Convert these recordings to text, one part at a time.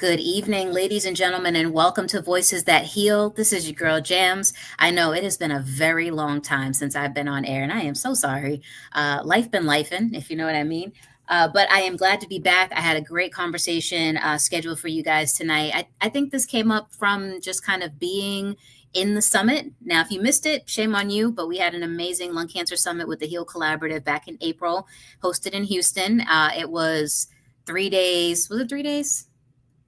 Good evening, ladies and gentlemen, and welcome to Voices That Heal. This is your girl Jams. I know it has been a very long time since I've been on air, and I am so sorry. Life been lifing, if you know what I mean. But I am glad to be back. I had a great conversation scheduled for you guys tonight. I think this came up from just kind of being in the summit. Now, if you missed it, shame on you, but we had an amazing lung cancer summit with the Heal Collaborative back in April, hosted in Houston. It was 3 days. Was it 3 days?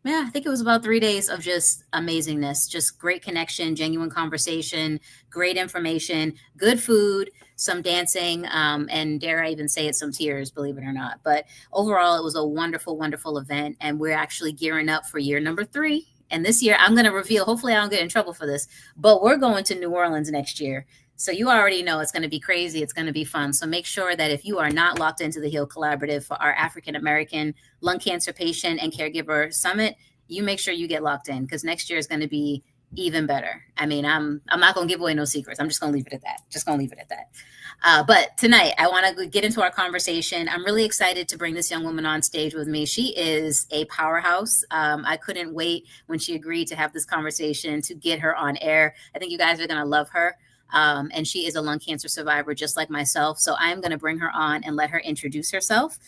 Yeah, I think it was about 3 days of just amazingness, just great connection, genuine conversation, great information, good food, some dancing, and dare I even say it, some tears, believe it or not. But overall, it was a wonderful, wonderful event. And we're actually gearing up for year number 3. And this year, I'm going to reveal, hopefully, I don't get in trouble for this, but we're going to New Orleans next year. So you already know it's going to be crazy. It's going to be fun. So make sure that if you are not locked into the Heal Collaborative for our African American lung cancer patient and caregiver summit, you make sure you get locked in because next year is going to be even better. I mean, I'm not going to give away no secrets. I'm just going to leave it at that. But tonight, I want to get into our conversation. I'm really excited to bring this young woman on stage with me. She is a powerhouse. I couldn't wait when she agreed to have this conversation to get her on air. I think you guys are going to love her. And she is a lung cancer survivor just like myself. So I'm going to bring her on and let her introduce herself.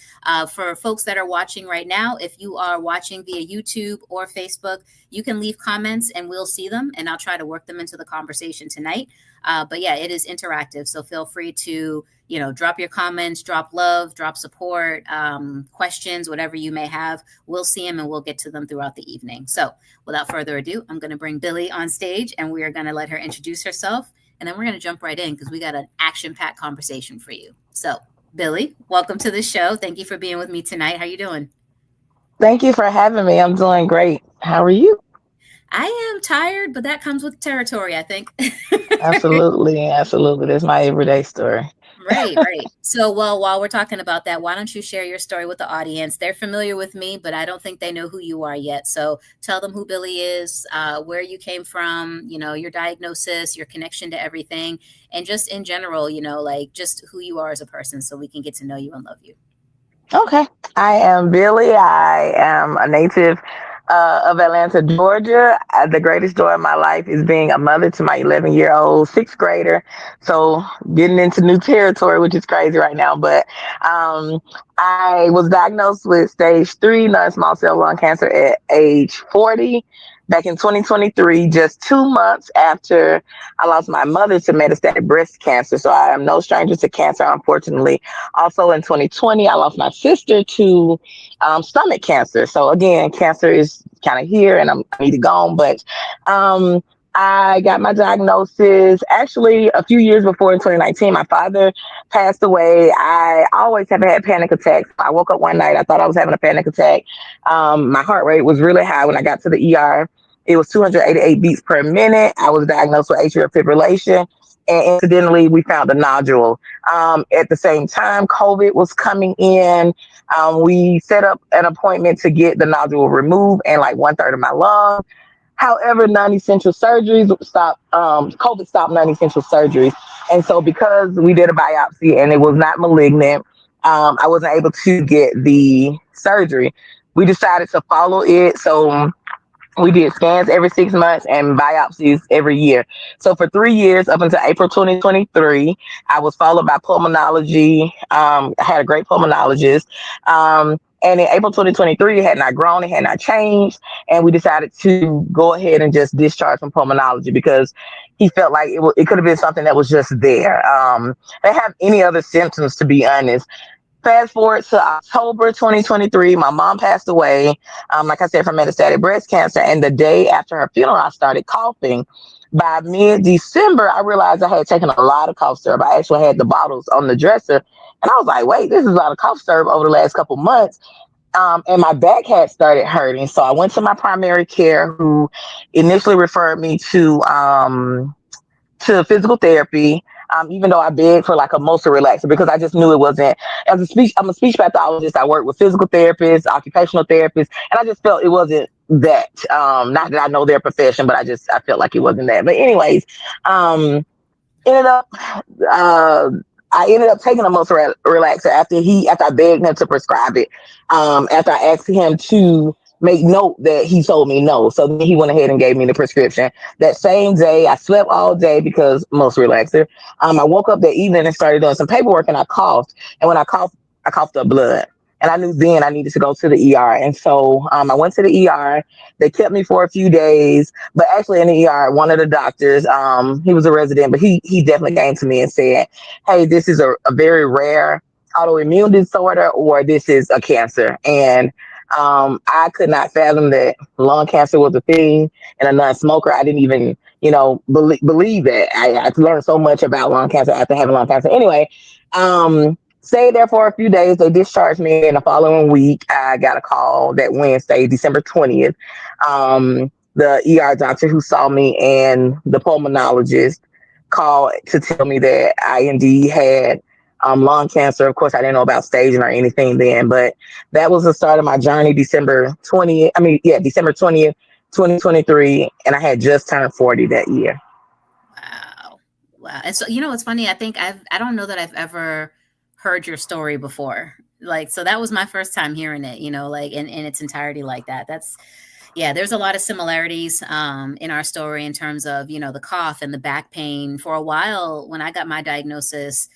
For folks that are watching right now, if you are watching via YouTube or Facebook, you can leave comments and we'll see them and I'll try to work them into the conversation tonight. But yeah, it is interactive. So feel free to, drop your comments, drop love, drop support, questions, whatever you may have. We'll see them and we'll get to them throughout the evening. So without further ado, I'm going to bring Billy on stage and we are going to let her introduce herself. And then we're going to jump right in because we got an action-packed conversation for you. So, Billy, welcome to the show. Thank you for being with me tonight. How you doing? Thank you for having me. I'm doing great. How are you? I am tired, but that comes with territory, I think. Absolutely. Absolutely. That's my everyday story. Right. So, while we're talking about that, why don't you share your story with the audience? They're familiar with me, but I don't think they know who you are yet. So tell them who Billy is, where you came from, your diagnosis, your connection to everything, and just in general, just who you are as a person so we can get to know you and love you. Okay. I am Billy. I am a native of Atlanta, Georgia. The greatest joy of my life is being a mother to my 11-year-old sixth grader. So getting into new territory, which is crazy right now. But I was diagnosed with stage 3 non-small cell lung cancer at age 40. Back in 2023, just 2 months after I lost my mother to metastatic breast cancer. So I am no stranger to cancer, unfortunately. Also in 2020, I lost my sister to stomach cancer. So again, cancer is kind of here and I need to go on. But I got my diagnosis actually a few years before in 2019. My father passed away. I always have had panic attacks. I woke up one night, I thought I was having a panic attack. My heart rate was really high when I got to the ER. It was 288 beats per minute. I was diagnosed with atrial fibrillation. And incidentally, we found a nodule. At the same time, COVID was coming in. We set up an appointment to get the nodule removed and like 1/3 of my lung. However, non-essential surgeries stopped. COVID stopped non-essential surgeries. And so because we did a biopsy and it was not malignant, I wasn't able to get the surgery. We decided to follow it. So we did scans every 6 months and biopsies every year. So for 3 years, up until April 2023, I was followed by pulmonology. I had a great pulmonologist. And in April 2023, it had not grown, it had not changed. And we decided to go ahead and just discharge from pulmonology because he felt like it could have been something that was just there. I didn't have any other symptoms, to be honest. Fast forward to October 2023, my mom passed away, like I said, from metastatic breast cancer. And the day after her funeral, I started coughing. By mid-December, I realized I had taken a lot of cough syrup. I actually had the bottles on the dresser. And I was like, wait, this is a lot of cough syrup over the last couple months. And my back had started hurting. So I went to my primary care, who initially referred me to physical therapy, even though I begged for like a muscle relaxer because I just knew it wasn't. I'm a speech pathologist. I work with physical therapists, occupational therapists, and I just felt it wasn't that. Not that I know their profession, but I felt like it wasn't that. But anyways, ended up I ended up taking a muscle relaxer after I begged him to prescribe it. After I asked him to make note that he told me no. So then he went ahead and gave me the prescription. That same day, I slept all day because most relaxer. I woke up that evening and started doing some paperwork, and I coughed. And when I coughed up blood. And I knew then I needed to go to the ER. And so I went to the ER. They kept me for a few days. But actually, in the ER, one of the doctors, he was a resident, but he definitely came to me and said, hey, this is a very rare autoimmune disorder, or this is a cancer. And I could not fathom that lung cancer was a thing. And a non-smoker, I didn't even, believe that. I learned so much about lung cancer after having lung cancer. Anyway, stayed there for a few days. They discharged me, and the following week, I got a call that Wednesday, December 20th. The ER doctor who saw me and the pulmonologist called to tell me that I indeed had lung cancer. Of course, I didn't know about staging or anything then, but that was the start of my journey. December 20th. December 20th, 2023, and I had just turned 40 that year. Wow. Wow. And so, it's funny. I don't know that I've ever heard your story before. Like, so that was my first time hearing it, like in its entirety like that. Yeah, there's a lot of similarities in our story in terms of, the cough and the back pain. For a while, when I got my diagnosis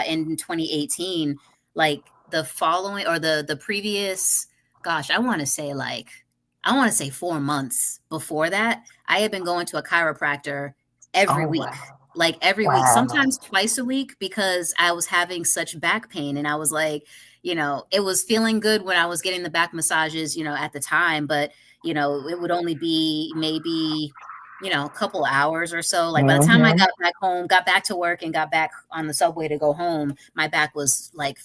in 2018, like the following or the previous, gosh, I want to say 4 months before that, I had been going to a chiropractor every Oh, week. wow. Like every week, Wow. sometimes twice a week, because I was having such back pain. And I was like, it was feeling good when I was getting the back massages, at the time, but it would only be maybe, a couple hours or so. Like by the time I Hmm. got back home, got back to work and got back on the subway to go home, my back was like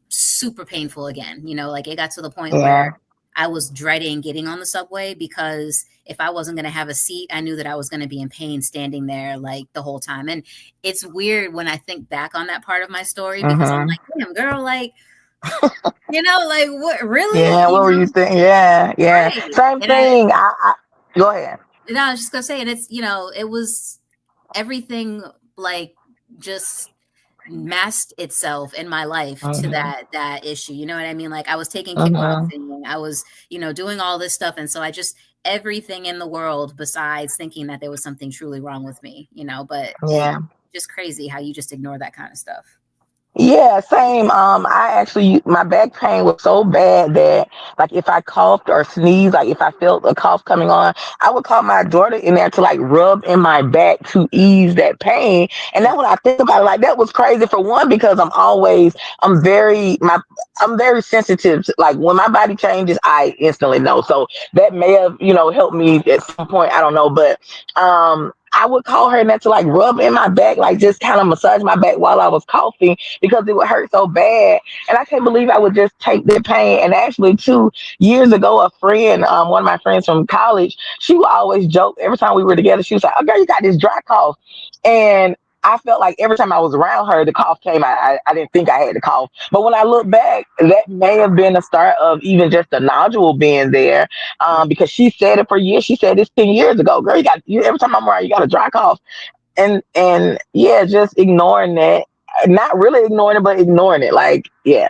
super painful again. Like it got to the point where Yeah. I was dreading getting on the subway, because if I wasn't going to have a seat, I knew that I was going to be in pain standing there like the whole time. And it's weird when I think back on that part of my story, because I'm Hmm. like, damn, girl, like, like what, really? Yeah. What were you thinking? Yeah. Yeah. Right. Same And I, thing. I go ahead. and I was just gonna say, and it's, it was everything, like, just masked itself in my life to Hmm. that issue. You know what I mean? Like I was taking Hmm. kickboxing, I was, doing all this stuff. And so I just, everything in the world besides thinking that there was something truly wrong with me, but it Yeah. just crazy how you just ignore that kind of stuff. Yeah, same. I actually, my back pain was so bad that, like, if I coughed or sneezed, like, if I felt a cough coming on, I would call my daughter in there to, like, rub in my back to ease that pain. And then when I think about it, like, that was crazy for one, because I'm very sensitive. Like, when my body changes, I instantly know. So that may have, helped me at some point. I don't know. But, I would call her and that to like rub in my back, like just kind of massage my back while I was coughing because it would hurt so bad. And I can't believe I would just take that pain. And actually, 2 years ago, a friend, one of my friends from college, she would always joke every time we were together. She was like, "Oh, girl, you got this dry cough." And I felt like every time I was around her, the cough came. I didn't think I had the cough. But when I look back, that may have been the start of even just the nodule being there, because she said it for years. She said this 10 years ago. Girl, every time I'm around, you got a dry cough. And yeah, just ignoring that. Not really ignoring it, but ignoring it. Like, yeah,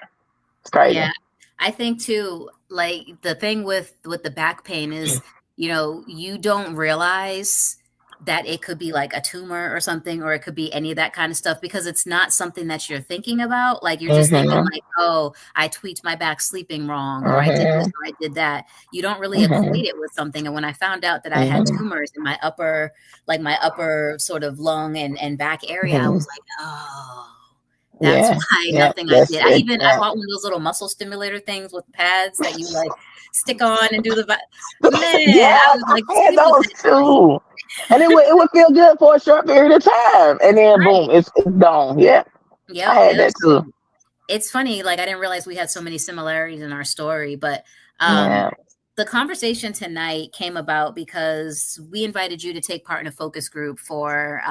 it's crazy. Yeah. I think too, like the thing with the back pain is, you don't realize that it could be like a tumor or something, or it could be any of that kind of stuff, because it's not something that you're thinking about. Like you're just thinking Mm-hmm. like, oh, I tweaked my back sleeping wrong, or I did this, Mm-hmm. or I did that. You don't really Mm-hmm. equate it with something. And when I found out that I had Mm-hmm. tumors in my upper sort of lung and back area, I Mm-hmm. was like, oh, that's Yeah. why Yeah. nothing I That's did. it. I Yeah. bought one of those little muscle stimulator things with pads that you like stick on and do man, I Yes, was I like had sleeping those that night. too. And it would feel good for a short period of time. And then Right. boom, it's gone. Yeah. I Yep, had yep. that too. So it's funny, like I didn't realize we had so many similarities in our story, but Yeah. the conversation tonight came about because we invited you to take part in a focus group for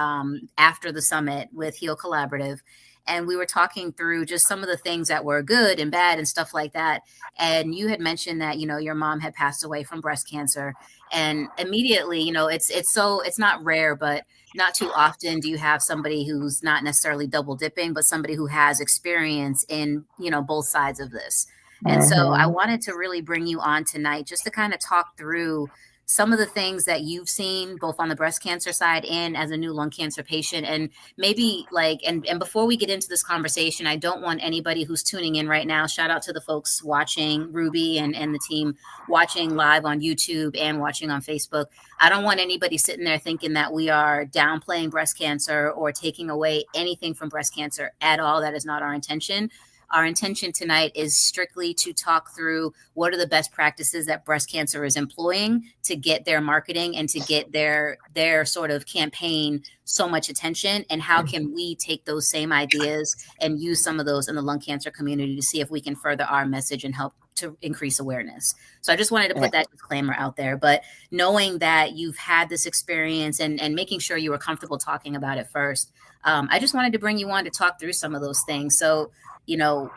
after the summit with Heal Collaborative. And we were talking through just some of the things that were good and bad and stuff like that. And you had mentioned that, your mom had passed away from breast cancer. And immediately, it's not rare, but not too often do you have somebody who's not necessarily double dipping, but somebody who has experience in, both sides of this. And so I Mm-hmm. wanted to really bring you on tonight just to kind of talk through some of the things that you've seen both on the breast cancer side and as a new lung cancer patient. And maybe like, and before we get into this conversation, I don't want anybody who's tuning in right now, shout out to the folks watching, Ruby and the team watching live on YouTube and watching on Facebook. I don't want anybody sitting there thinking that we are downplaying breast cancer or taking away anything from breast cancer at all. That is not our intention. Our intention tonight is strictly to talk through what are the best practices that breast cancer is employing to get their marketing and to get their sort of campaign so much attention, and how can we take those same ideas and use some of those in the lung cancer community to see if we can further our message and help to increase awareness. So I just wanted to put that disclaimer out there. But knowing that you've had this experience and making sure you were comfortable talking about it first, I just wanted to bring you on to talk through some of those things. So, you know,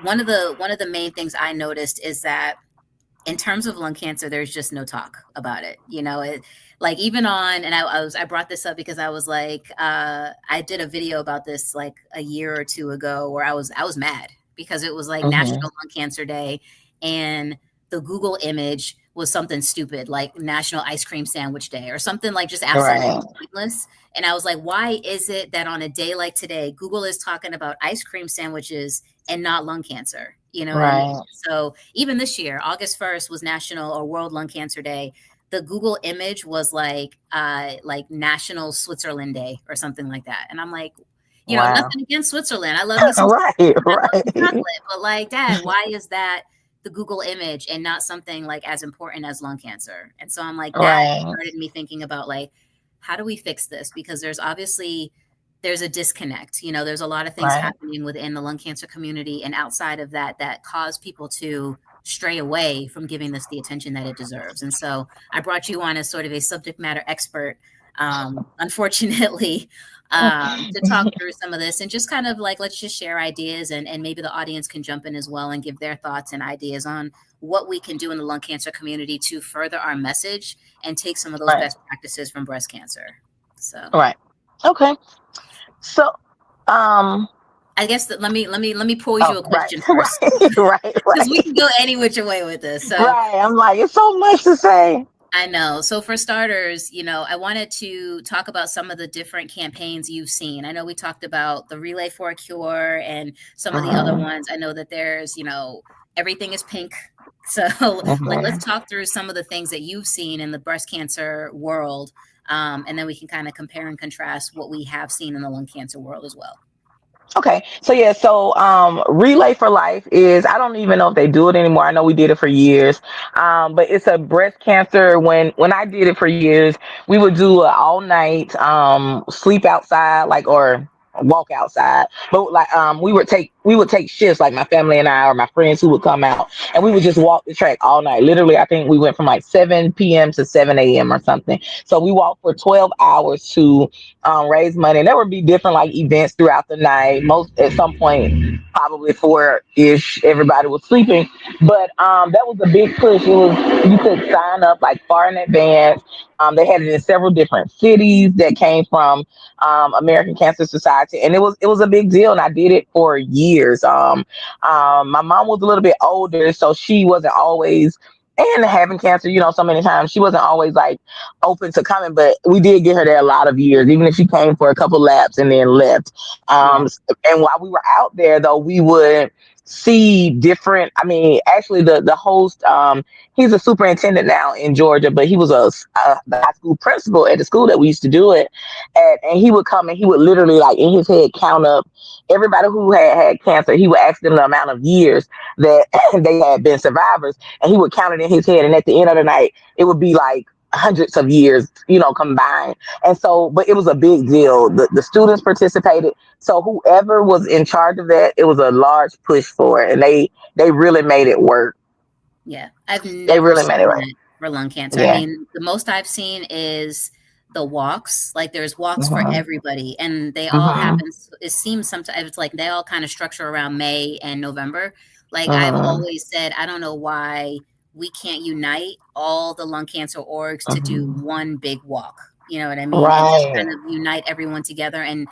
one of the main things I noticed is that in terms of lung cancer, there's just no talk about it. You know, it like even on, and I brought this up because I was like, I did a video about this like a year or two ago where I was mad because it was like National Lung Cancer Day, and the Google image was something stupid like National Ice Cream Sandwich Day or something like just absolutely pointless. And I was like, why is it that on a day like today, Google is talking about ice cream sandwiches and not lung cancer? You know what I mean? So even this year, August 1st was National or World Lung Cancer Day. The Google image was like National Switzerland Day or something like that. And I'm like, you know, nothing against Switzerland. I love me some chocolate, but like, Dad, why is that the Google image and not something like as important as lung cancer? And so I'm like, that started me thinking about like, how do we fix this? Because there's a disconnect. You know, there's a lot of things happening within the lung cancer community and outside of that cause people to stray away from giving this the attention that it deserves. And so I brought you on as sort of a subject matter expert, unfortunately, to talk through some of this and just kind of like, let's just share ideas, and maybe the audience can jump in as well and give their thoughts and ideas on what we can do in the lung cancer community to further our message and take some of those best practices from breast cancer. So, okay. So, I guess that let me pose you a question first. Because we can go any which way with this. So I'm like, it's so much to say. I know. So for starters, you know, I wanted to talk about some of the different campaigns you've seen. I know we talked about the Relay for a Cure and some of the other ones. I know that there's, you know, Everything is Pink. So like, let's talk through some of the things that you've seen in the breast cancer world. And then we can kind of compare and contrast what we have seen in the lung cancer world as well. Okay. So Relay for Life is, I don't even know if they do it anymore. I know we did it for years. But it's a breast cancer. When I did it for years, we would do an all night sleep outside, like, or walk outside. But like we would take shifts, like my family and I or my friends who would come out, and we would just walk the track all night. Literally, I think we went from like 7 p.m. to 7 a.m. or something. So we walked for 12 hours to raise money. And there would be different like events throughout the night. Most at some point, probably 4 ish, everybody was sleeping. But that was a big push. It was, you could sign up like far in advance. They had it in several different cities that came from American Cancer Society, and it was a big deal. And I did it for years. My mom was a little bit older, so she wasn't always, and having cancer, so many times she wasn't always like open to coming, but we did get her there a lot of years, even if she came for a couple laps and then left. And while we were out there, though, we would see different. I mean, actually, the host, he's a superintendent now in Georgia, but he was the high school principal at the school that we used to do it at, and he would come and he would literally, like, in his head count up everybody who had cancer. He would ask them the amount of years that they had been survivors, and he would count it in his head. And at the end of the night, it would be like hundreds of years, combined. And so, but it was a big deal. The students participated. So whoever was in charge of that, it was a large push for it, and they really made it work. Yeah, I've never seen that for lung cancer. I mean, the most I've seen is the walks. Like, there's walks for everybody, and they all happen. It seems sometimes it's like they all kind of structure around May and November. Like, I've always said, I don't know why we can't unite all the lung cancer orgs to do one big walk. You know what I mean? And just kind of unite everyone together and,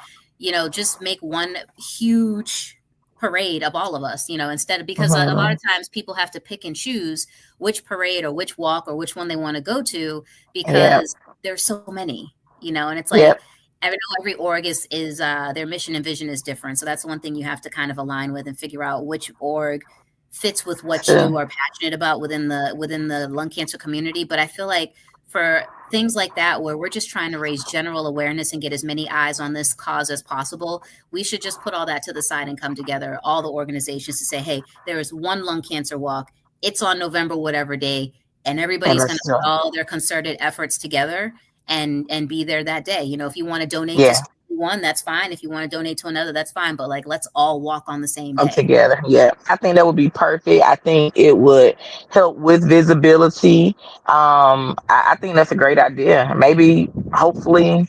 just make one huge parade of all of us, instead of, because a lot Mm-hmm. of times people have to pick and choose which parade or which walk or which one they want to go to Yep. because there's so many, and it's like Yep. every org is their mission and vision is different. So that's one thing you have to kind of align with and figure out which org fits with what you Sure. are passionate about within the lung cancer community. But I feel like for things like that, where we're just trying to raise general awareness and get as many eyes on this cause as possible, we should just put all that to the side and come together, all the organizations, to say, hey, there is one lung cancer walk. It's on November whatever day, and And everybody's going let's to put do all their concerted efforts together and be there that day. If you want to donate to Yeah. one, that's fine. If you want to donate to another, that's fine. But like, let's all walk on the same Come day. together. Yeah. I think that would be perfect. I think it would help with visibility. I think that's a great idea. Maybe, hopefully,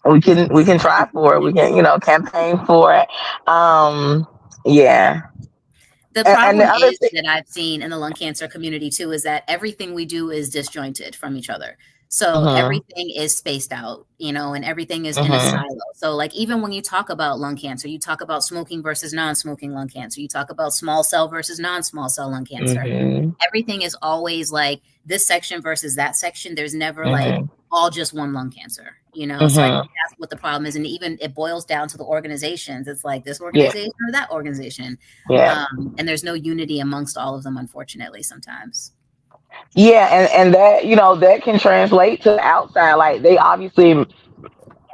we can try for it. We can, campaign for it. Yeah. The And the problem other is thing. that I've seen in the lung cancer community too is that everything we do is disjointed from each other. So Hmm. everything is spaced out, and everything is in a Hmm. silo. So like even when you talk about lung cancer, you talk about smoking versus non-smoking lung cancer. You talk about small cell versus non-small cell lung cancer. Hmm. Everything is always like this section versus that section. There's never like Hmm. all just one lung cancer, So I Hmm. think that's what the problem is. And even it boils down to the organizations. It's like this Yeah. organization or that organization. Yeah. And there's no unity amongst all of them, unfortunately, sometimes. Yeah. And that, that can translate to the outside. Like, they obviously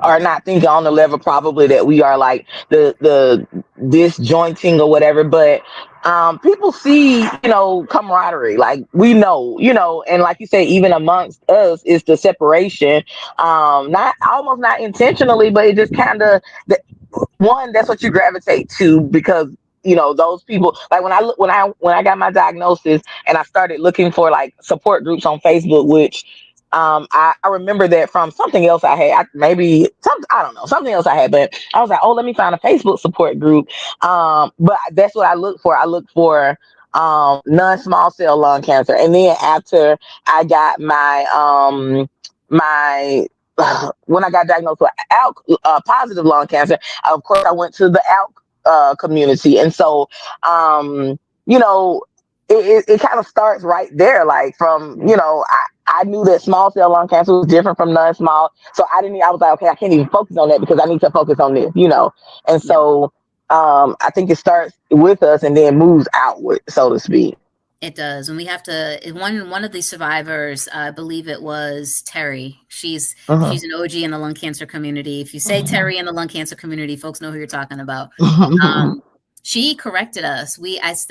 are not thinking on the level probably that we are, like the disjointing or whatever, but people see, camaraderie, like we know, and like you say, even amongst us is the separation, not almost not intentionally, but it just kind of, one, that's what you gravitate to, because those people, like when I got my diagnosis and I started looking for like support groups on Facebook, which I remember that from something else I had, maybe some, I don't know, something else I had, but I was like, oh, let me find a Facebook support group. But that's what I look for. I look for non-small cell lung cancer, and then after I got my when I got diagnosed with positive lung cancer, of course I went to the ALK community, and so you know it kind of starts right there, like from I knew that small cell lung cancer was different from non-small, so I was like, okay, I can't even focus on that because I need to focus on this. And Yep, so I think it starts with us and then moves outward, so to speak. it does. And we have to, one of the survivors, I believe it was Terry. She's Hmm. an OG in the lung cancer community. If you say Terry in the lung cancer community, folks know who you're talking about. Um, she corrected us.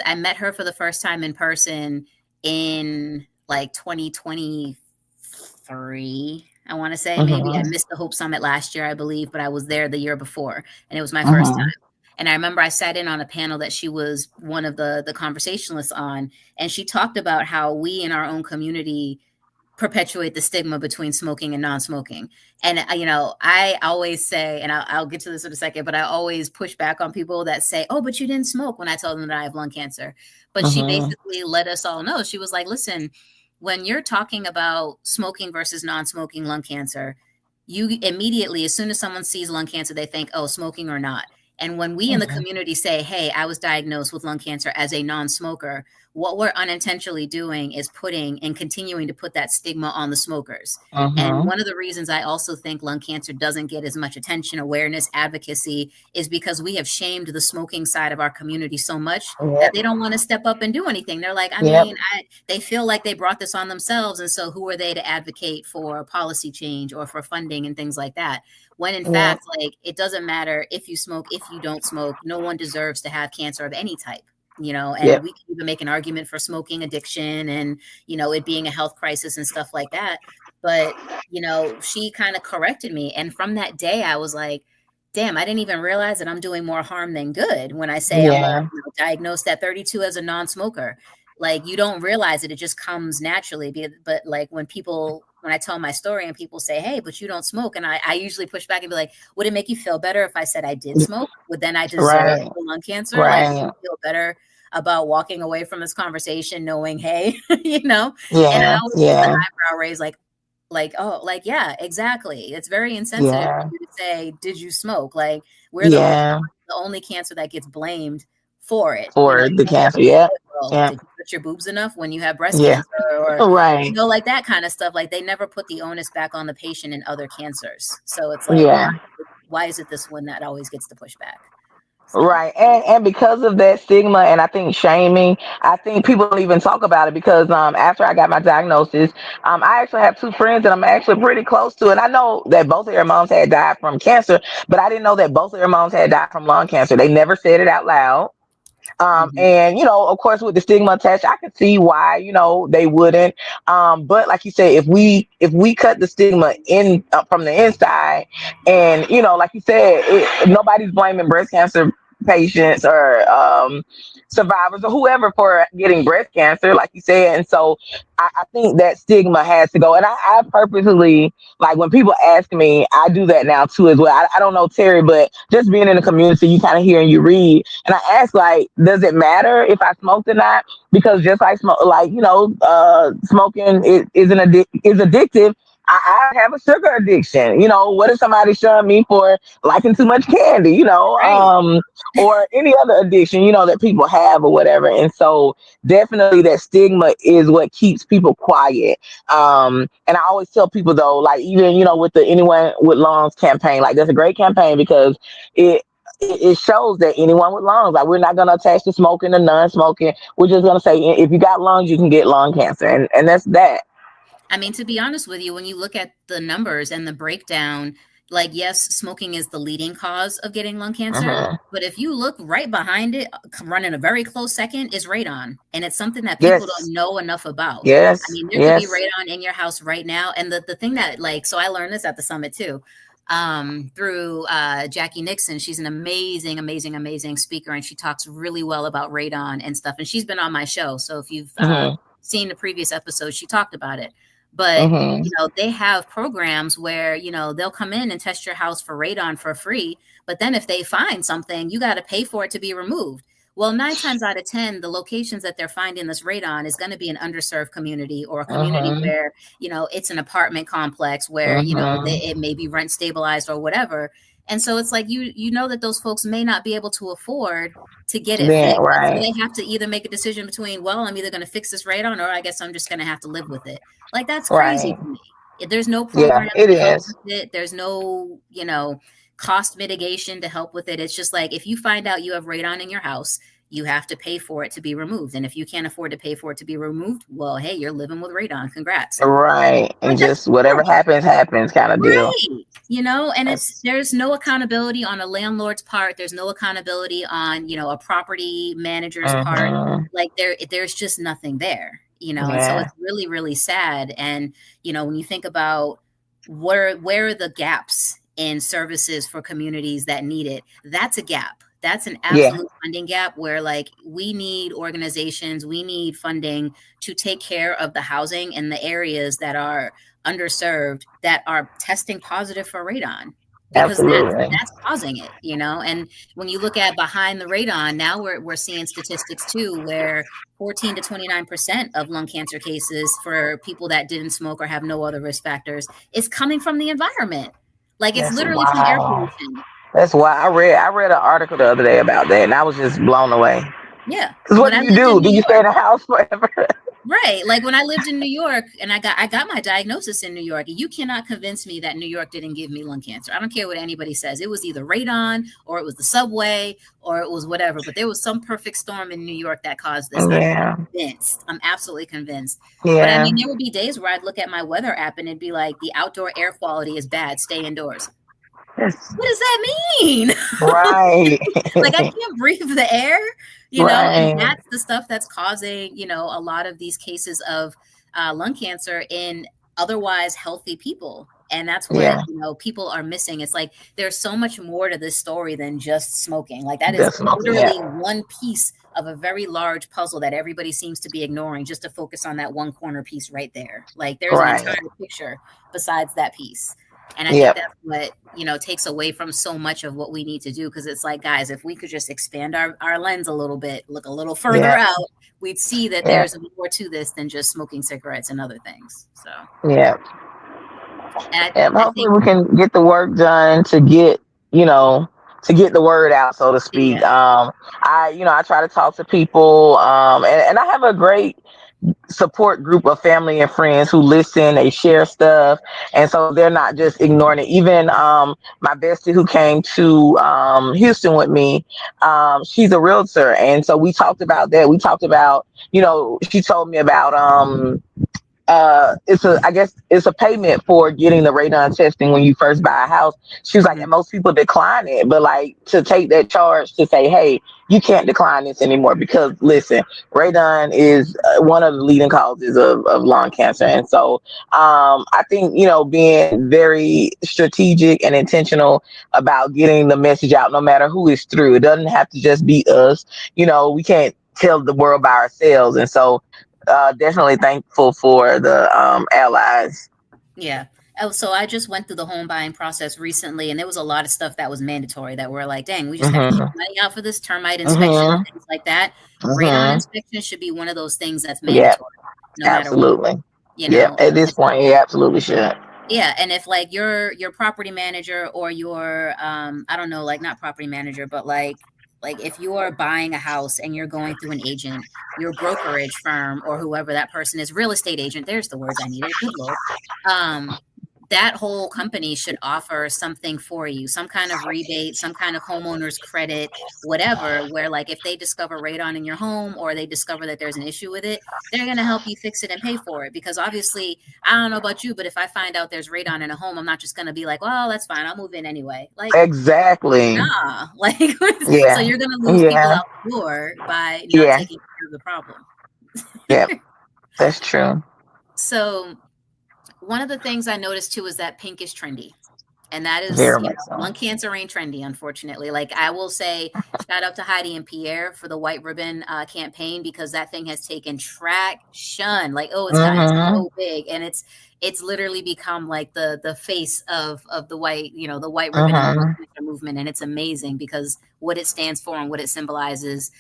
I met her for the first time in person in like 2023. I want to say, maybe I Hmm. missed the Hope Summit last year, I believe, but I was there the year before, and it was my first Hmm. time. And I remember I sat in on a panel that she was one of the conversationalists on, and she talked about how we in our own community perpetuate the stigma between smoking and non-smoking. And I always say, and I'll get to this in a second, but I always push back on people that say, "Oh, but you didn't smoke," when I tell them that I have lung cancer. But she Hmm. basically let us all know. She was like, "Listen, when you're talking about smoking versus non-smoking lung cancer, you immediately, as soon as someone sees lung cancer, they think, oh, smoking or not. And when we in the Hmm. community say, hey, I was diagnosed with lung cancer as a non-smoker, what we're unintentionally doing is putting and continuing to put that stigma on the smokers. And Hmm. one of the reasons I also think lung cancer doesn't get as much attention, awareness, advocacy is because we have shamed the smoking side of our community so much that Yep. they don't want to step up and do anything. They're like, Yep. they feel like they brought this on themselves. And so who are they to advocate for policy change or for funding and things like that? When in Yep. fact, like, it doesn't matter if you smoke, if you don't smoke, no one deserves to have cancer of any type. And Yep. we can even make an argument for smoking addiction and, it being a health crisis and stuff like that. But, she kind of corrected me. And from that day, I was like, damn, I didn't even realize that I'm doing more harm than good when I say I'm Yeah. diagnosed at 32 as a non-smoker. Like, you don't realize it; it just comes naturally. But like when I tell my story and people say, "Hey, but you don't smoke," and I usually push back and be like, "Would it make you feel better if I said I did smoke? Would then I deserve Right. the lung cancer? Like, would Right. you feel better about walking away from this conversation knowing, hey, And I Yeah. always get the Yeah. eyebrow raised, oh, like, yeah, exactly. It's very insensitive for Yeah. you to say, "Did you smoke?" Like, we're the Yeah. only cancer that gets blamed for it. for the cancer. Like, Yeah. well, Yeah. did you put your boobs enough when you have breast Yeah. cancer, or Right. like that kind of stuff. Like they never put the onus back on the patient in other cancers. So it's like, Yeah. why is it this one that always gets the pushback? So Right. And because of that stigma and I think shaming, I think people don't even talk about it because after I got my diagnosis, I actually have two friends that I'm actually pretty close to. And I know that both of their moms had died from cancer, but I didn't know that both of their moms had died from lung cancer. They never said it out loud. mhm. And of course, with the stigma attached, I can see why they wouldn't. But like you said, if we cut the stigma in from the inside, and like you said, nobody's blaming breast cancer patients or survivors or whoever for getting breast cancer, like you said. And so I think that stigma has to go. And I purposely, like when people ask me, I do that now too as well. I don't know Terry, but just being in the community, you kind of hear and you read. And I ask, like, does it matter if I smoked or not? Because just like smoke, like smoking is addictive. I have a sugar addiction. What if somebody shunned me for liking too much candy? Right. Or any other addiction, that people have or whatever. And so definitely that stigma is what keeps people quiet. And I always tell people though, like even with the Anyone with Lungs campaign, like that's a great campaign because it shows that anyone with lungs, like we're not going to attach to smoking or non-smoking. We're just going to say if you got lungs, you can get lung cancer, and that's that. I mean, to be honest with you, when you look at the numbers and the breakdown, like, yes, smoking is the leading cause of getting lung cancer. Hmm. But if you look right behind it, running a very close second, is radon. And it's something that people Yes, don't know enough about. I yes, mean, there could be yes. radon in your house right now. And the thing that, like, so I learned this at the summit too, through Jackie Nixon. She's an amazing, amazing, amazing speaker. And she talks really well about radon and stuff. And she's been on my show. So if you've Hmm. seen the previous episode, she talked about it. But Hmm. they have programs where they'll come in and test your house for radon for free, but then if they find something, you got to pay for it to be removed. Well, 9 times out of 10, the locations that they're finding this radon is going to be an underserved community, or a community Hmm. where it's an apartment complex where Hmm. it may be rent stabilized or whatever. And so it's like you know that those folks may not be able to afford to get it Then fixed. So right, they have to either make a decision between, well, I'm either going to fix this radon, or I guess I'm just going to have to live with it. Like, that's crazy right. to me. There's no Yeah, programs it to help is. with it. There's no, cost mitigation to help with it. It's just like, if you find out you have radon in your house, you have to pay for it to be removed. And if you can't afford to pay for it to be removed, well, hey, you're living with radon. Congrats. And Right, and let that just whatever happens, happens, kind of deal. right. And That's. there's no accountability on a landlord's part. There's no accountability on, a property manager's part. Hmm. Like there's just nothing there, and so Yeah, it's really, really sad. And, when you think about where are the gaps in services for communities that need it, that's a gap. That's an yeah, absolute funding gap where, like, we need organizations, we need funding to take care of the housing in the areas that are underserved, that are testing positive for radon, because absolutely. that's causing it, and when you look at behind the radon, now we're seeing statistics too, where 14 to 29% of lung cancer cases for people that didn't smoke or have no other risk factors is coming from the environment. Like, it's That's literally from air wow. pollution. That's why I read an article the other day about that, and I was just blown away. Yeah. Because what When do I you lived in do? Do New you stay York, in the house forever? right? Like, when I lived in New York and I got my diagnosis in New York, you cannot convince me that New York didn't give me lung cancer. I don't care what anybody says. It was either radon, or it was the subway, or it was whatever. But there was some perfect storm in New York that caused this. I'm Yeah, convinced. I'm absolutely convinced. But I yeah, mean, there would be days where I'd look at my weather app and it'd be like, the outdoor air quality is bad. Stay indoors. that's What does that mean? right, Like, I can't breathe the air, and right. that's the stuff that's causing, a lot of these cases of lung cancer in otherwise healthy people. And that's what, Yeah, people are missing. It's like, there's so much more to this story than just smoking. Like, that is just smoking. Yeah, literally one piece of a very large puzzle that everybody seems to be ignoring, just to focus on that one corner piece right there. Like, there's an entire right. picture besides that piece. And I think Yep, that's what, takes away from so much of what we need to do. Cause it's like, guys, if we could just expand our lens a little bit, look a little further yep, out, we'd see that yep, there's more to this than just smoking cigarettes and other things. So, yep. and Yep. I Hopefully, think, we can get the work done to get you know to get the word out, so to speak. Yeah. I try to talk to people, and I have a great support group of family and friends who listen, they share stuff, and so they're not just ignoring it. Even my bestie who came to Houston with me, she's a realtor, and so we talked about that. We talked about, she told me about I guess it's a payment for getting the radon testing when you first buy a house. She was like, Hmm. and most people decline it, but like to take that charge to say, hey, you can't decline this anymore because listen, radon is one of the leading causes of lung cancer. And so I think, being very strategic and intentional about getting the message out, no matter who it's through, it doesn't have to just be us. We can't tell the world by ourselves. And so definitely thankful for the allies. Yeah. Oh, so I just went through the home buying process recently, and there was a lot of stuff that was mandatory that we're like, dang, we just have to keep Hmm. money out for this termite inspection, Hmm. things like that. Radon Hmm. inspection should be one of those things that's Yeah, mandatory, no matter what, absolutely. you Yeah, know. at this point, you absolutely should. Yeah, and if like your property manager or your I don't know, like not property manager, but like if you're buying a house and you're going through an agent, your brokerage firm or whoever that person is, real estate agent, there's the words I needed. Good Lord. Um that whole company should offer something for you, some kind of rebate, some kind of homeowner's credit, whatever, where like if they discover radon in your home or they discover that there's an issue with it, they're going to help you fix it and pay for it. Because obviously, I don't know about you, but if I find out there's radon in a home, I'm not just going to be like, well, that's fine, I'll move in anyway. Like, Exactly. nah, like, so Yeah. you're going to lose people Yeah. out the door by not Yeah. taking care of the problem. Yep. That's true. So one of the things I noticed too is that pink is trendy. And that is, Very much lung so. cancer ain't trendy, unfortunately. Like I will say, shout out to Heidi and Pierre for the White Ribbon campaign because that thing has taken traction. Like, oh, it's gotten Hmm. so big, and it's literally become like the face of the white, the White Ribbon and the lung Hmm. cancer movement, and it's amazing because what it stands for and what it symbolizes,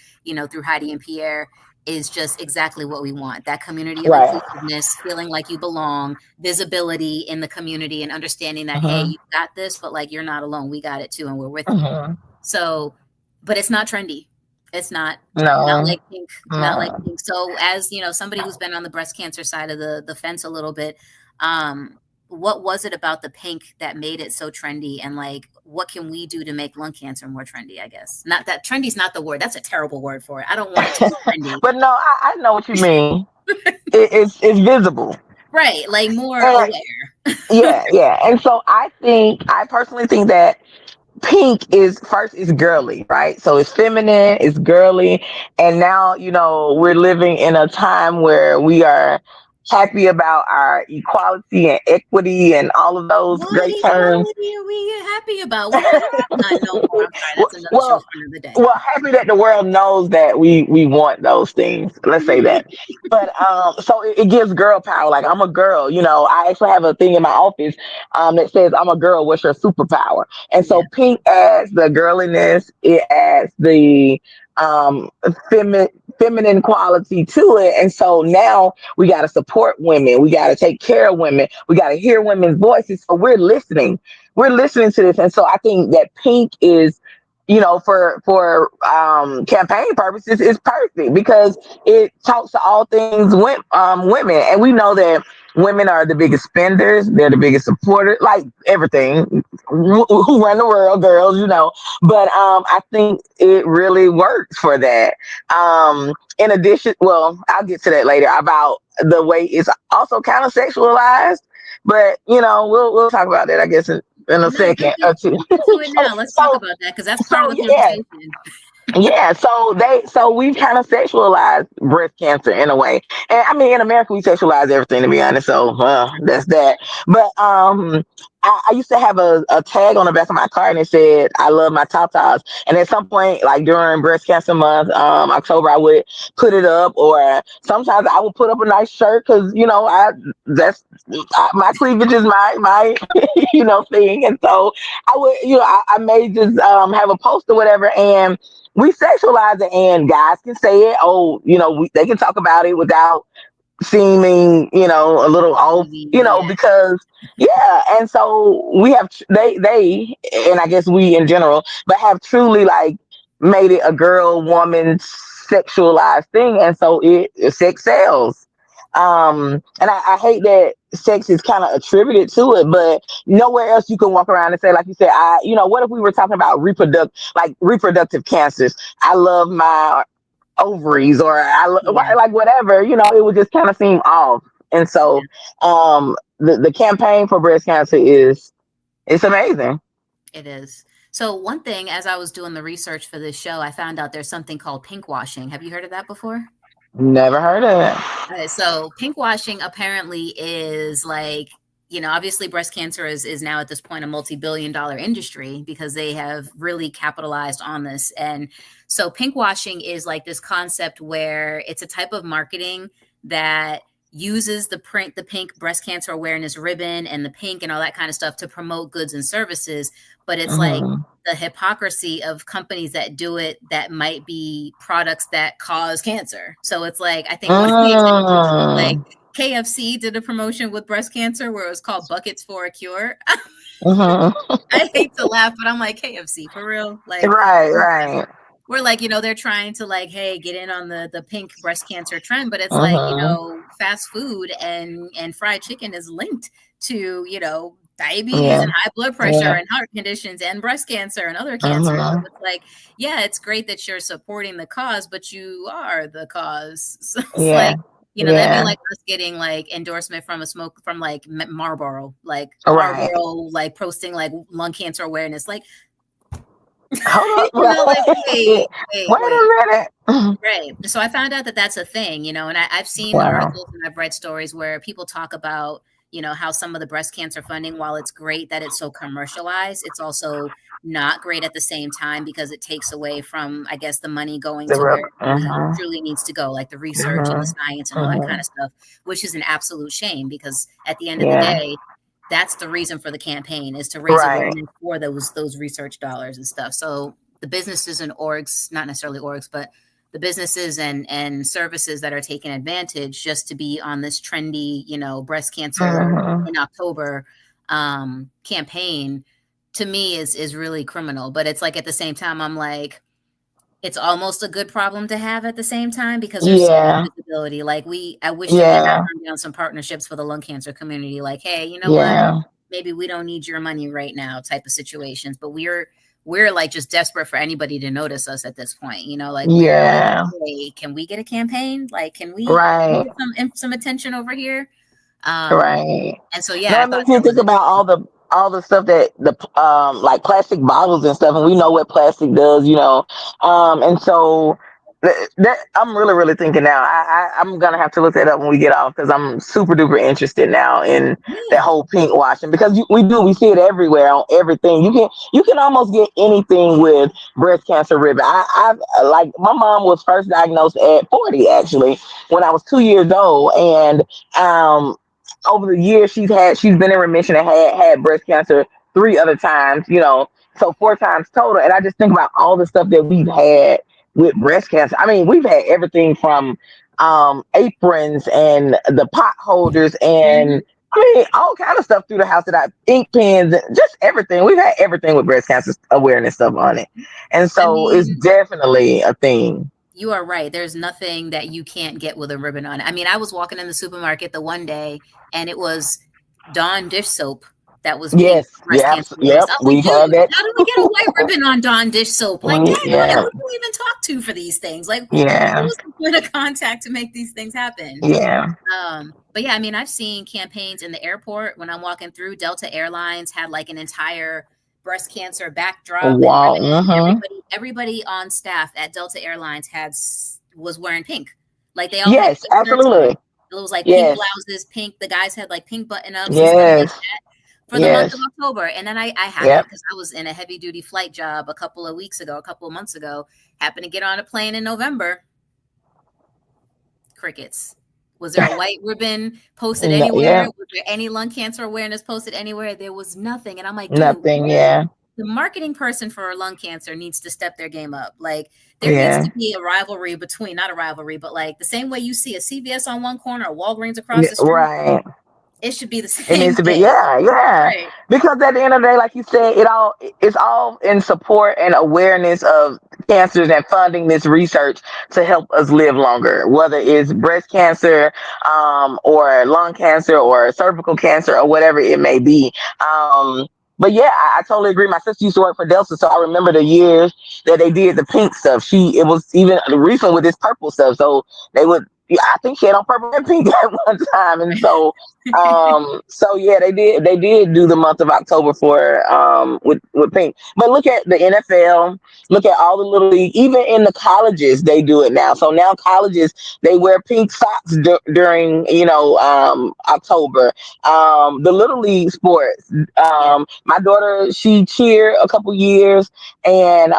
through Heidi and Pierre is just exactly what we want. That community of Right. inclusiveness, feeling like you belong, visibility in the community, and understanding that, hey, Hmm. you got this, but like you're not alone. We got it too, and we're with you. Hmm. So, but it's not trendy. It's not No. like pink, not like No. pink. So, as somebody who's been on the breast cancer side of the fence a little bit, um, what was it about the pink that made it so trendy? And like, what can we do to make lung cancer more trendy? I guess not that trendy's not the word. That's a terrible word for it. I don't want it to be trendy. But no, I know what you mean. It's visible. Right, like more And aware. yeah, yeah. And so I personally think that pink is first is girly, right? So it's feminine, it's girly, and now we're living in a time where we are happy about our equality and equity and all of those What great terms. equality are we happy about? We don't have none no more. I'm sorry, well, that's another show well, for another day. well, happy that the world knows that we want those things. Let's say that. But so it gives girl power. Like I'm a girl. I actually have a thing in my office that says I'm a girl. What's your superpower? And so Yeah. pink adds the girliness. It adds the um feminine feminine quality to it. And so now we got to support women. We got to take care of women. We got to hear women's voices. So we're listening to this. And so I think that pink is, for campaign purposes, is perfect because it talks to all things women, and we know that women are the biggest spenders. They're the biggest supporters, like everything. Who run the world, girls, But I think it really works for that. In addition, well, I'll get to that later about the way it's also kind of sexualized. But we'll talk about that, I guess, in a No, second or two. get into it so now. Let's talk so about that because that's part of so the yeah, conversation. yeah, so we've kind of sexualized breast cancer in a way, and I mean in America we sexualize everything, to be honest. So that's that. But I used to have a tag on the back of my car and it said "I love my tatas." And at some point, like during breast cancer month, October, I would put it up, or sometimes I would put up a nice shirt because I that's my cleavage is my thing, and so I would I may just have a post or whatever, and we sexualize it, and guys can say it. Oh, they can talk about it without seeming, a little off, Yeah. because yeah, and so we have and I guess we in general, but have truly like made it a girl woman sexualized thing, and so sex sells. And I hate that sex is kind of attributed to it, but nowhere else you can walk around and say, like you said, what if we were talking about reproductive cancers? I love my ovaries, or Yeah. like whatever, it would just kind of seem off. And so the campaign for breast cancer it's amazing. It is. So one thing, as I was doing the research for this show, I found out there's something called pink washing. Have you heard of that before? Never heard of it. So pink washing apparently is like, obviously breast cancer is now at this point a multi-billion-dollar industry because they have really capitalized on this. And so pink washing is like this concept where it's a type of marketing that uses the pink breast cancer awareness ribbon and the pink and all that kind of stuff to promote goods and services. But it's like Hmm. the hypocrisy of companies that do it that might be products that cause cancer. So it's like, I think one of the examples was like Mm. KFC did a promotion with breast cancer where it was called Buckets for a Cure. Hmm. I hate to laugh, but I'm like, KFC, for real? Like, Right, right. we're like, they're trying to like, hey, get in on the pink breast cancer trend, but it's like, Hmm. fast food and fried chicken is linked to, diabetes Yeah, and high blood pressure yeah. and heart conditions and breast cancer and other cancers. So Hmm. it's like, yeah, it's great that you're supporting the cause, but you are the cause. So it's Yeah, like, that'd be yeah. like us getting like endorsement from like Marlboro, Right. like posting like lung cancer awareness. Like, Hold like, up. wait, wait, Wait wait. a minute. Right. So I found out that that's a thing, and I've seen Wow. articles and I've read stories where people talk about, how some of the breast cancer funding, while it's great that it's so commercialized, it's also not great at the same time because it takes away from, I guess, the money going The to where rub. it Hmm. truly needs to go, like the research and the Hmm. science and all that kind Hmm. of stuff, which is an absolute shame because at the end of the Yeah. day, that's the reason for the campaign is to raise Right. awareness for those research dollars and stuff. So the businesses and orgs, not necessarily orgs, but the businesses and services that are taking advantage just to be on this trendy, breast cancer Hmm. in October campaign, to me is really criminal. But it's like at the same time, I'm like, it's almost a good problem to have at the same time because there's so much Yeah. visibility. Like I wish that they had Yeah. turned down some partnerships for the lung cancer community. Like, hey, you know what? Yeah. Maybe we don't need your money right now, type of situations. But we're like just desperate for anybody to notice us at this point. Like we're like, Yeah. hey, can we get a campaign? Like, can we Right. get some attention over here? Right. And so yeah, No, I it thought makes me that was think about all the stuff that the like plastic bottles and stuff, and we know what plastic does. And so that I'm really thinking now. I'm gonna have to look that up when we get off because I'm super duper interested now in that yeah. whole pink washing because we see it everywhere on everything. You can almost get anything with breast cancer ribbon. I like my mom was first diagnosed at 40 actually when I was 2 years old, and um over the years she's been in remission and had breast cancer three other times. So four times total. And I just think about all the stuff that we've had with breast cancer. I mean, we've had everything from aprons and the pot holders and Mhm. I mean all kind of stuff through the house that I ink pens and just everything. We've had everything with breast cancer awareness stuff on it. And I so it's mean, definitely a thing. you are right. There's nothing that you can't get with a ribbon on it. I mean, I was walking in the supermarket the one day and it was Dawn dish soap that was pink Yes, breast yep, cancer awareness. yep. I was like, We've had dude, that. how do we get a white ribbon on Dawn dish soap? Like, dang, Yeah, who do you even talk to for these things? Like, yeah, who's the point of contact to make these things happen? yeah. But yeah, I mean, I've seen campaigns in the airport when I'm walking through. Delta Airlines had like an entire breast cancer backdrop and Wow. ribbon, and Hmm. everybody on staff at Delta Airlines was wearing pink. Like they all had Yes, pink shirts on. absolutely. It was like pink Yes, blouses, pink. The guys had like pink button ups and stuff like yes, that for the month of yes. October. And then I happened Yep. because I was in a heavy duty flight job a couple of months ago. Happened to get on a plane in November. Crickets. Was there a white ribbon posted No, anywhere? yeah. Was there any lung cancer awareness posted anywhere? There was nothing. And I'm like, dude, Nothing. Yeah. the marketing person for lung cancer needs to step their game up. Like there needs Yeah. to be a rivalry between, not a rivalry, but like the same way you see a CVS on one corner, a Walgreens across Yeah, the street, right. it should be the It same needs to be, way. yeah, yeah. Right. Because at the end of the day, like you said, it's all in support and awareness of cancers and funding this research to help us live longer, whether it's breast cancer, or lung cancer or cervical cancer or whatever it may be. But yeah, I totally agree. My sister used to work for Delta, so I remember the years that they did the pink stuff. It was even recent with this purple stuff. So they would, yeah, I think she had on purple and pink at one time. And so yeah, they did do the month of October for with pink. But look at the NFL, look at all the little league, even in the colleges they do it now. So now colleges, they wear pink socks during October. The little league sports. Yeah. My daughter, she cheered a couple years, and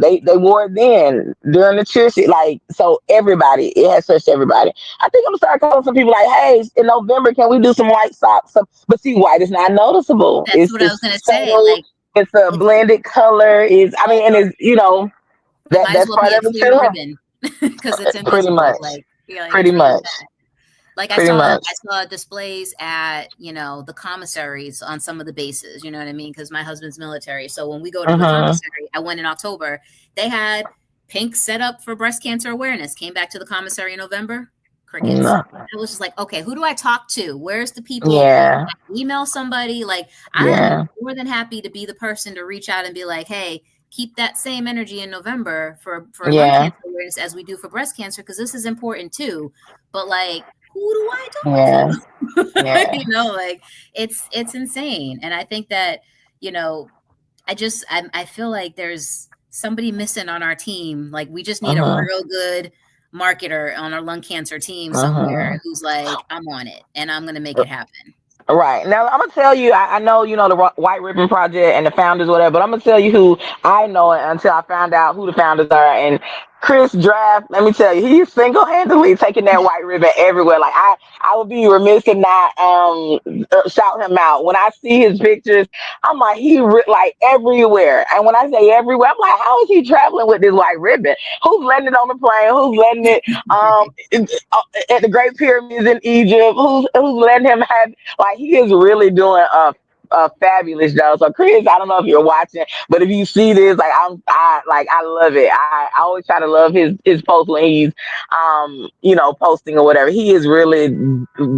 they wore it then during the cheer like, so everybody, it has touched everybody. I think I'm gonna start calling some people like, hey, in November, can we do some white socks? But see, white is not noticeable. That's It's what I was it's gonna say. subtle. Like It's a it's blended color. Is I all mean, and dark. it's It might as that's well part be a of it clear too. ribbon because it's Pretty invisible. much. Like you're like Pretty it's really much. sad. Like Pretty much. I saw displays at, the commissaries on some of the bases, you know what I mean? Because my husband's military. So when we go to the Uh-huh. commissary, I went in October, they had pink set up for breast cancer awareness. Came back to the commissary in November, crickets. No. It was just like, okay, who do I talk to? Where's the people? Yeah. Email somebody. Like I am Yeah. more than happy to be the person to reach out and be like, hey, keep that same energy in November for lung Yeah. cancer awareness as we do for breast cancer, because this is important too. But like, who do I talk Yeah. to? Yeah. Like it's insane. And I think that, I feel like there's somebody missing on our team. Like we just need a Uh-huh. real good marketer on our lung cancer team Uh-huh. somewhere who's like, I'm on it and I'm gonna make it happen. Right. Now, I'm going to tell you, I know, the White Ribbon Project and the founders, whatever, but I'm going to tell you who I know it until I found out who the founders are. And Chris Draft, let me tell you, he's single handedly taking that white ribbon everywhere. Like, I would be remiss to not shout him out. When I see his pictures, I'm like, like everywhere. And when I say everywhere, I'm like, how is he traveling with this white ribbon? Who's letting it on the plane? Who's letting it at the Great Pyramids in Egypt? Who's letting him have, like, he is really doing a fabulous job. So Chris, I don't know if you're watching, but if you see this, like I love it. I always try to love his post when he's posting or whatever. He is really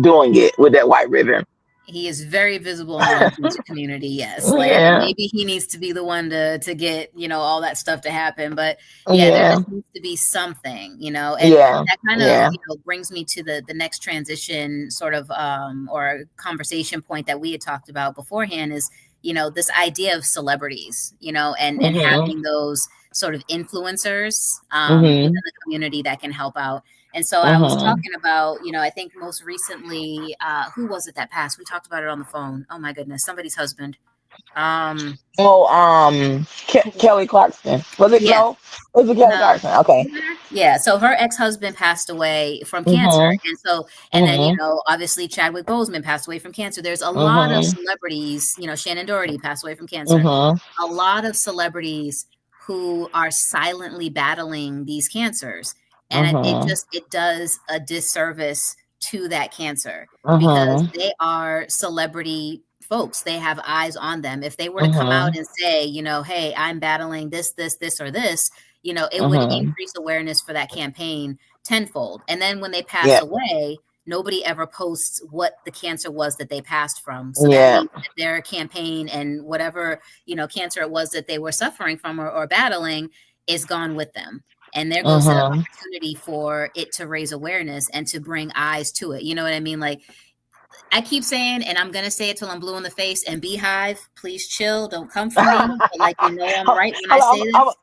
doing it with that white ribbon. He is very visible in the lung cancer community. Yes, like Yeah, maybe he needs to be the one to get all that stuff to happen. But yeah, there yeah, just needs to be something, and yeah, that kind of yeah. brings me to the next transition sort of or conversation point that we had talked about beforehand is this idea of celebrities, and Mhm, having those sort of influencers within mhm, the community that can help out. And so I was mhm. talking about, I think most recently, who was it that passed? We talked about it on the phone. Oh my goodness, somebody's husband. Um, Oh, who was Kelly Clarkson. Was it Yeah, no? Was it Kelly no. Clarkson? Okay. Yeah, so her ex-husband passed away from cancer. Mhm, And then, mhm, obviously Chadwick Boseman passed away from cancer. There's a lot of mhm, celebrities, Shannon Doherty passed away from cancer. mhm, A lot of celebrities who are silently battling these cancers. And mhm, it does a disservice to that cancer because mhm, they are celebrity folks. They have eyes on them. If they were to come out mhm, and say, hey, I'm battling this, or this, it would mhm. increase awareness for that campaign tenfold. And then when they pass Yeah, away, nobody ever posts what the cancer was that they passed from. So that yeah. means that their campaign and whatever, cancer it was that they were suffering from or battling is gone with them. And there goes the Mhm. opportunity for it to raise awareness and to bring eyes to it. You know what I mean? Like I keep saying, and I'm gonna say it till I'm blue in the face. And Beehive, please chill. Don't come for me. But like I'm Hold right when I on, say this.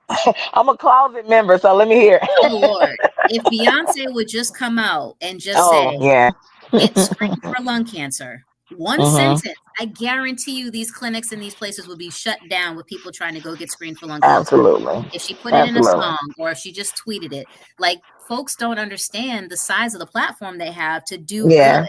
I'm a closet member, so let me hear. Oh Lord, if Beyonce would just come out and just Oh say, yeah. "Get screened for lung cancer," one Mhm. sentence, I guarantee you, these clinics and these places would be shut down with people trying to go get screened for lung cancer. Absolutely. If she put it in a Absolutely. song or if she just tweeted it, like folks don't understand the size of the platform they have to do good. Yeah.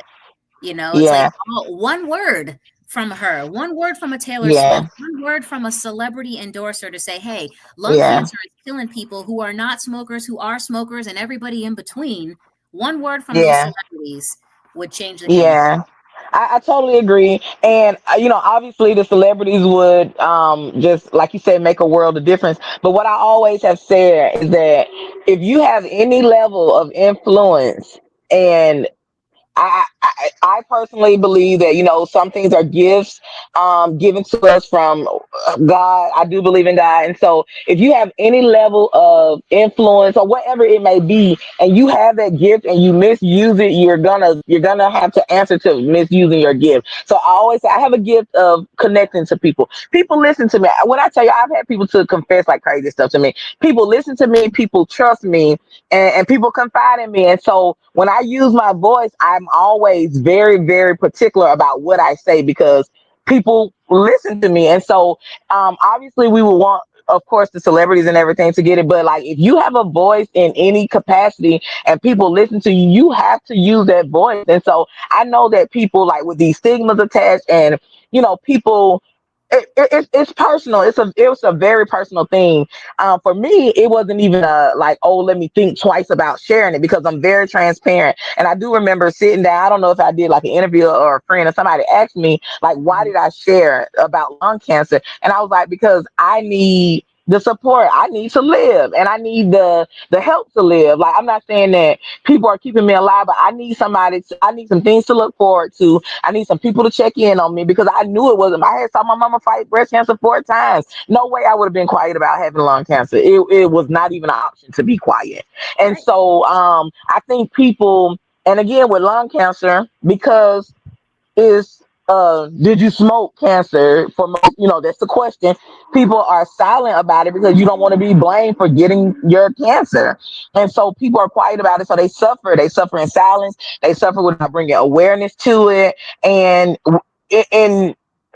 It's like Yeah. one word from her, one word from a Taylor Yeah. Swift, one word from a celebrity endorser to say, hey, lung Yeah. cancer is killing people who are not smokers, who are smokers, and everybody in between. One word from those Yeah. celebrities would change the game. Yeah. I totally agree. And, obviously the celebrities would, just like you said, make a world of difference. But what I always have said is that if you have any level of influence, and I personally believe that some things are gifts, given to us from God. I do believe in God, and so if you have any level of influence or whatever it may be, and you have that gift and you misuse it, you're gonna have to answer to misusing your gift. So I always say I have a gift of connecting to people. People listen to me. When I tell you, I've had people to confess like crazy stuff to me. People listen to me. People trust me, and people confide in me. And so when I use my voice, I'm always very, very particular about what I say because people listen to me. And so obviously we would want, of course, the celebrities and everything to get it. But like if you have a voice in any capacity and people listen to you, you have to use that voice. And so I know that people like with these stigmas attached and people it's personal. It was a very personal thing. For me, it wasn't even a like, oh, let me think twice about sharing it because I'm very transparent. And I do remember sitting down. I don't know if I did like an interview or a friend or somebody asked me like, why Mhm. did I share about lung cancer? And I was like, because I need the support. I need to live, and I need the help to live. Like I'm not saying that people are keeping me alive, but I need somebody. I need some things to look forward to. I need some people to check in on me because I knew it wasn't. I had saw my mama fight breast cancer 4 times. No way I would have been quiet about having lung cancer. It was not even an option to be quiet. And Right. so I think people, and again with lung cancer, because is did you smoke cancer for most, that's the question. People are silent about it because you don't want to be blamed for getting your cancer, and so people are quiet about it, so they suffer in silence, they suffer without bringing awareness to it. And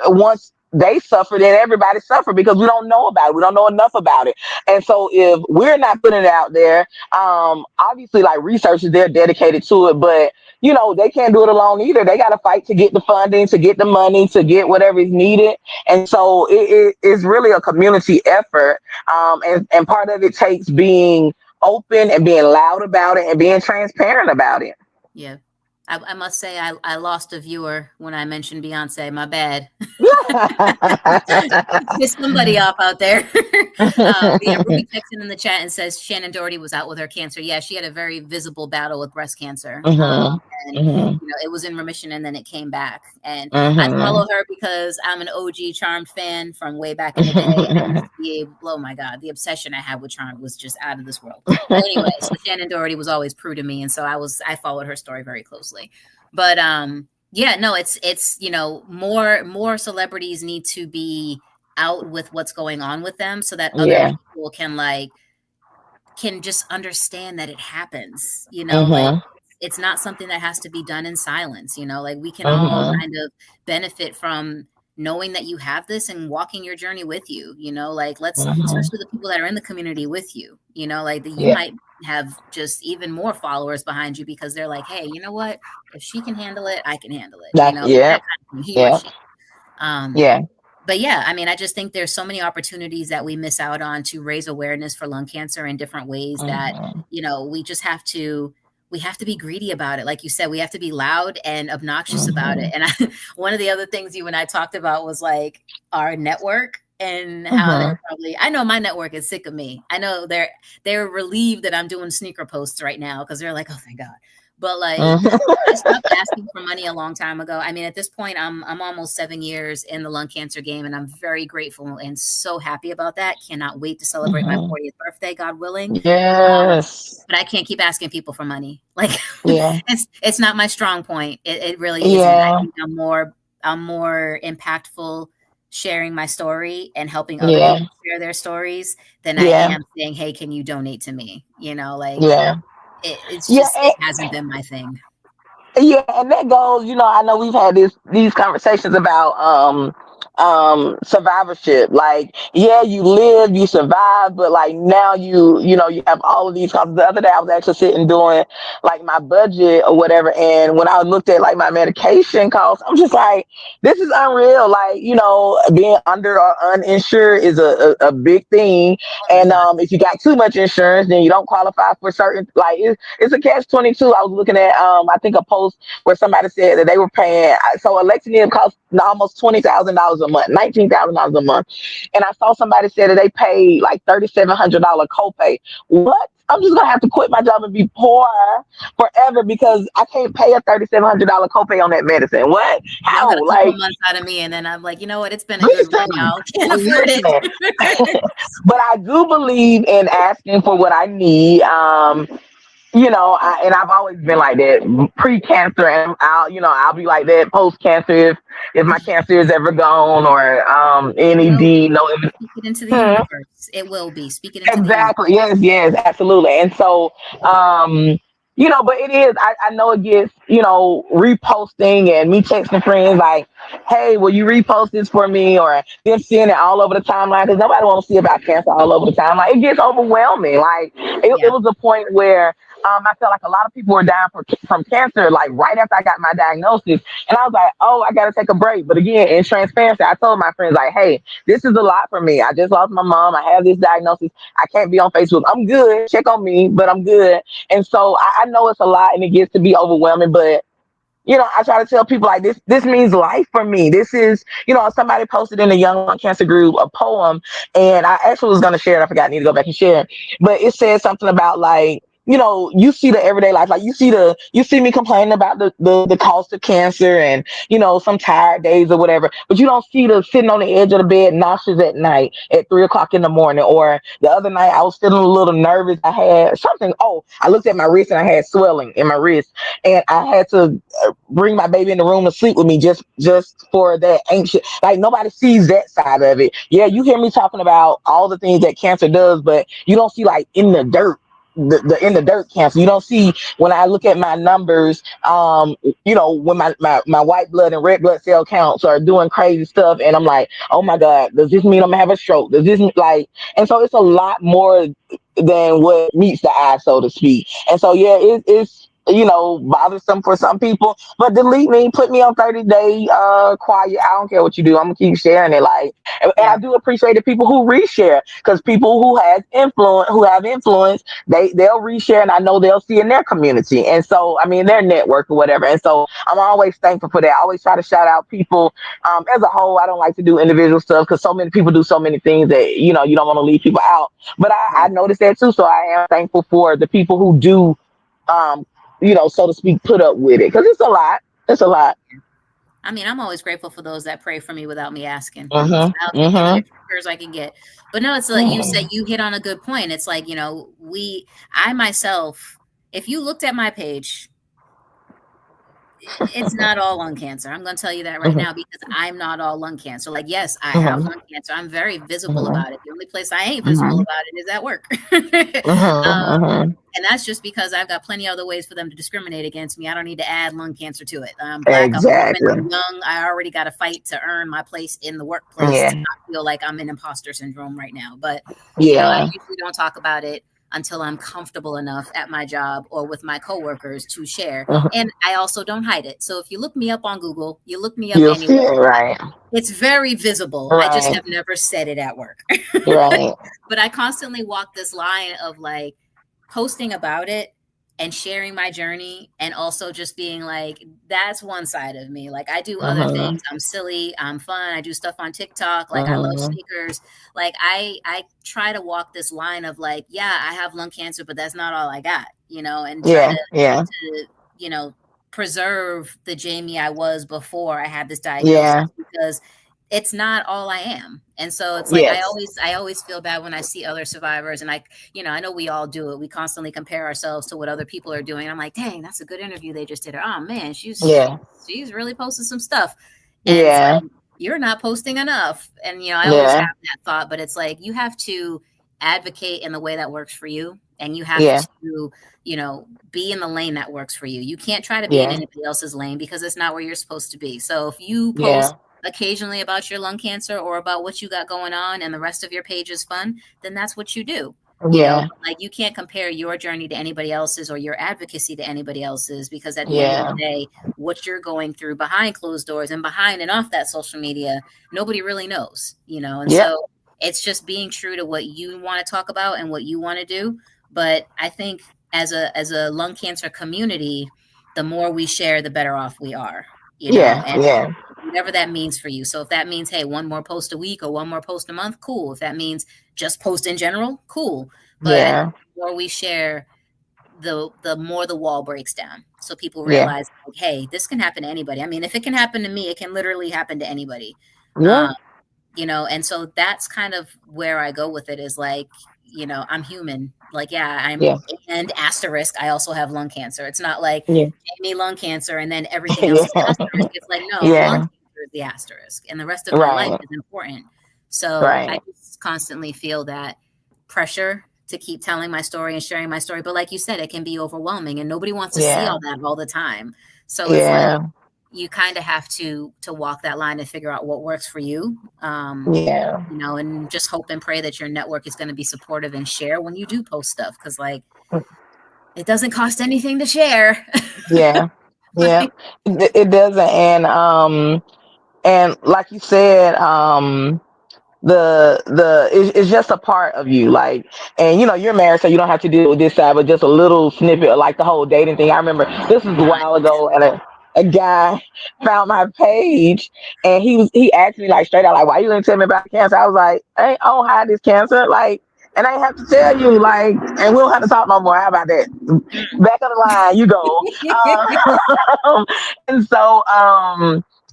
once they suffer, then everybody suffer because we don't know about it, we don't know enough about it. And so if we're not putting it out there, obviously like researchers, they're dedicated to it, but they can't do it alone either. They got to fight to get the funding, to get the money, to get whatever is needed. And so it is really a community effort. And part of it takes being open and being loud about it and being transparent about it. Yeah. I must say I lost a viewer when I mentioned Beyonce. My bad. Pissed somebody off out there. Yeah, Ruby texted in the chat and says Shannon Doherty was out with her cancer. Yeah, she had a very visible battle with breast cancer. Hmm. And Hmm. it was in remission and then it came back. And I Hmm. follow her because I'm an OG Charmed fan from way back in the day. I used to be oh my God, the obsession I had with Charmed was just out of this world. But anyway, so Shannon Doherty was always Prue to me, and so I followed her story very closely. But yeah, no, it's more celebrities need to be out with what's going on with them so that other Yeah. people can just understand that it happens, like Hmm. it's not something that has to be done in silence, like we can all Hmm. kind of benefit from knowing that you have this and walking your journey with you, like let's Hmm. especially the people that are in the community with you, like that you Yeah. might have just even more followers behind you because they're like, hey, you know what? If she can handle it, I can handle it, That's that yeah. kind of thing, he or Yeah. she. Um, Yeah. but yeah, I mean, I just think there's so many opportunities that we miss out on to raise awareness for lung cancer in different ways that, Hmm. we just we have to be greedy about it. Like you said, we have to be loud and obnoxious about it. Hmm. And one of the other things you and I talked about was like our network and how they're Hmm. probably, I know my network is sick of me. I know they're relieved that I'm doing sneaker posts right now because they're like, oh, thank God. But like, Hmm. I stopped asking for money a long time ago. I mean, at this point, I'm almost 7 years in the lung cancer game, and I'm very grateful and so happy about that. Cannot wait to celebrate my Hmm. 40th birthday, God willing. Yes. But I can't keep asking people for money. Like, Yeah. it's not my strong point. It really isn't. I Yeah. think I'm more impactful sharing my story and helping other Yeah. people share their stories than I Yeah. am saying, hey, can you donate to me? Like Yeah. it's Yeah. just it hasn't been my thing. Yeah, and that goes, I know we've had these conversations about survivorship. Like, yeah, you live, you survive, but like now you have all of these costs. The other day I was actually sitting doing like my budget or whatever, and when I looked at like my medication costs, I'm just like, this is unreal. Like, being under or uninsured is a big thing. Oh my And God. if you got too much insurance, then you don't qualify for certain, like, it's a catch-22. I was looking at I think a post where somebody said that they were paying, so Alexium costs almost $20,000 a month, $19,000 a month. And I saw somebody say that they paid like $3,700 copay. What? I'm just gonna have to quit my job and be poor forever because I can't pay a $3,700 copay on that medicine. What? Y'all got How? a couple Like, months out of me, and then I'm like, you know what? It's been a good run, listen, y'all. Can't afford listen. it. But I do believe in asking for what I need. And I've always been like that pre-cancer, and I'll be like that post-cancer if my cancer is ever gone, or It will NED. be. No, Speak it into the hmm, universe. It will be. Speak it into the universe. exactly. Yes, yes, absolutely. And so, but it is. I know it gets reposting and me texting friends like, "Hey, will you repost this for me?" Or them seeing it all over the timeline because nobody wants to see about cancer all over the timeline. It gets overwhelming. Like it Yeah. was a point where I felt like a lot of people were dying from cancer, like right after I got my diagnosis. And I was like, oh, I got to take a break. But again, in transparency, I told my friends, like, hey, this is a lot for me. I just lost my mom. I have this diagnosis. I can't be on Facebook. I'm good. Check on me, but I'm good. And so I know it's a lot and it gets to be overwhelming, but I try to tell people like this means life for me. This is, somebody posted in the Young Lung Cancer group a poem, and I actually was going to share it. I forgot, I need to go back and share it. But it said something about like, you see the everyday life, like you see me complaining about the cost of cancer and, some tired days or whatever, but you don't see the sitting on the edge of the bed nauseous at night at 3 o'clock in the morning. Or the other night I was feeling a little nervous. I had something, I looked at my wrist and I had swelling in my wrist, and I had to bring my baby in the room to sleep with me just for that anxious. Like nobody sees that side of it. Yeah, you hear me talking about all the things that cancer does, but you don't see like in the dirt. The in the dirt cancer. You don't see when I look at my numbers, when my white blood and red blood cell counts are doing crazy stuff, and I'm like, oh my God, does this mean I'm gonna have a stroke? Does this like, and so it's a lot more than what meets the eye, so to speak. And so yeah, it's bothersome for some people, but delete me, put me on 30-day quiet. I don't care what you do. I'm gonna keep sharing it. Like, and I Yeah. do appreciate the people who reshare, because people who have influence, they'll reshare, and I know they'll see in their community, and so I mean their network or whatever. And so I'm always thankful for that. I always try to shout out people. As a whole, I don't like to do individual stuff because so many people do so many things that you don't want to leave people out. But I Right. noticed that too, so I am thankful for the people who do, um, so to speak, put up with it because it's a lot. It's a lot. I mean, I'm always grateful for those that pray for me without me asking. Mhm. I'll take any Mhm. extra prayers I can get. But no, it's like you said, Mhm. you hit on a good point. It's like, I myself, if you looked at my page, it's not all lung cancer. I'm going to tell you that right Mhm. now because I'm not all lung cancer. Like, yes, I have Mhm. lung cancer. I'm very visible Mhm. about it. The only place I ain't visible Mhm. about it is at work. Mhm. Mhm. And that's just because I've got plenty of other ways for them to discriminate against me. I don't need to add lung cancer to it. I'm black, I'm a woman, Exactly. I'm young. I already got to fight to earn my place in the workplace to Yeah. not feel like I'm in imposter syndrome right now. But, I Yeah. usually don't talk about it until I'm comfortable enough at my job or with my coworkers to share. Mhm. And I also don't hide it. So if you look me up on Google, you look me up You'll see anywhere, it, right. it's very visible. I just Right. have never said it at work. Right. But I constantly walk this line of like posting about it and sharing my journey and also just being like, that's one side of me. Like I do other things. Mhm. I'm silly, I'm fun. I do stuff on TikTok. Like I love Mhm. sneakers. Like I try to walk this line of like, yeah, I have lung cancer, but that's not all I got, and try Yeah. to, Yeah. you know, preserve the Jamie I was before I had this diagnosis Yeah. because it's not all I am. And so it's like Yes. I always feel bad when I see other survivors and I know we all do it. We constantly compare ourselves to what other people are doing. I'm like, dang, that's a good interview they just did. Or, oh man, Yeah. she's really posting some stuff. And it's Yeah. like, you're not posting enough. And I always Yeah. have that thought, but it's like you have to advocate in the way that works for you. And you have Yeah. to, be in the lane that works for you. You can't try to be in Yeah. anybody else's lane because it's not where you're supposed to be. So if you Yeah. post occasionally about your lung cancer or about what you got going on and the rest of your page is fun, then that's what you do. You know, Yeah. like you can't compare your journey to anybody else's or your advocacy to anybody else's, because at the end of the Yeah. day, what you're going through behind closed doors and behind and off that social media, nobody really knows, you know. And Yep. so it's just being true to what you want to talk about and what you want to do. But I think as a lung cancer community, the more we share, the better off we are, you know. Yeah. And Yeah. whatever that means for you. So if that means, hey, one more post a week or one more post a month, cool. If that means just post in general, cool. But I think Yeah. the more we share, the more the wall breaks down. So people Yeah. realize, like, hey, this can happen to anybody. I mean, if it can happen to me, it can literally happen to anybody. Yeah. Um, you know, and so that's kind of where I go with it, is like, you know, I'm human. Like, yeah, I'm, Yeah. and asterisk, I also have lung cancer. It's not like Yeah. Jamie lung cancer and then everything else Yeah. is asterisk. It's like, no, lung Yeah. cancer is the asterisk and the rest of my life Right. is important. So I Right. just constantly feel that pressure to keep telling my story and sharing my story. But like you said, it can be overwhelming and nobody wants to see Yeah. all that all the time. So it's like, Yeah. you kind of have to walk that line and figure out what works for you. Yeah. You know, and just hope and pray that your network is going to be supportive and share when you do post stuff, because like it doesn't cost anything to share. Yeah. Yeah. Like, It doesn't. And like you said, it's just a part of you, like, and you're married, so you don't have to deal with this side, but just a little snippet of like the whole dating thing. I remember this was a while ago, and a guy found my page, and he asked me like straight out, like, why you didn't tell me about the cancer? I was like, I don't hide this cancer, like, and I ain't have to tell you, like, and we don't have to talk no more. How about that? Back of the line you go. And so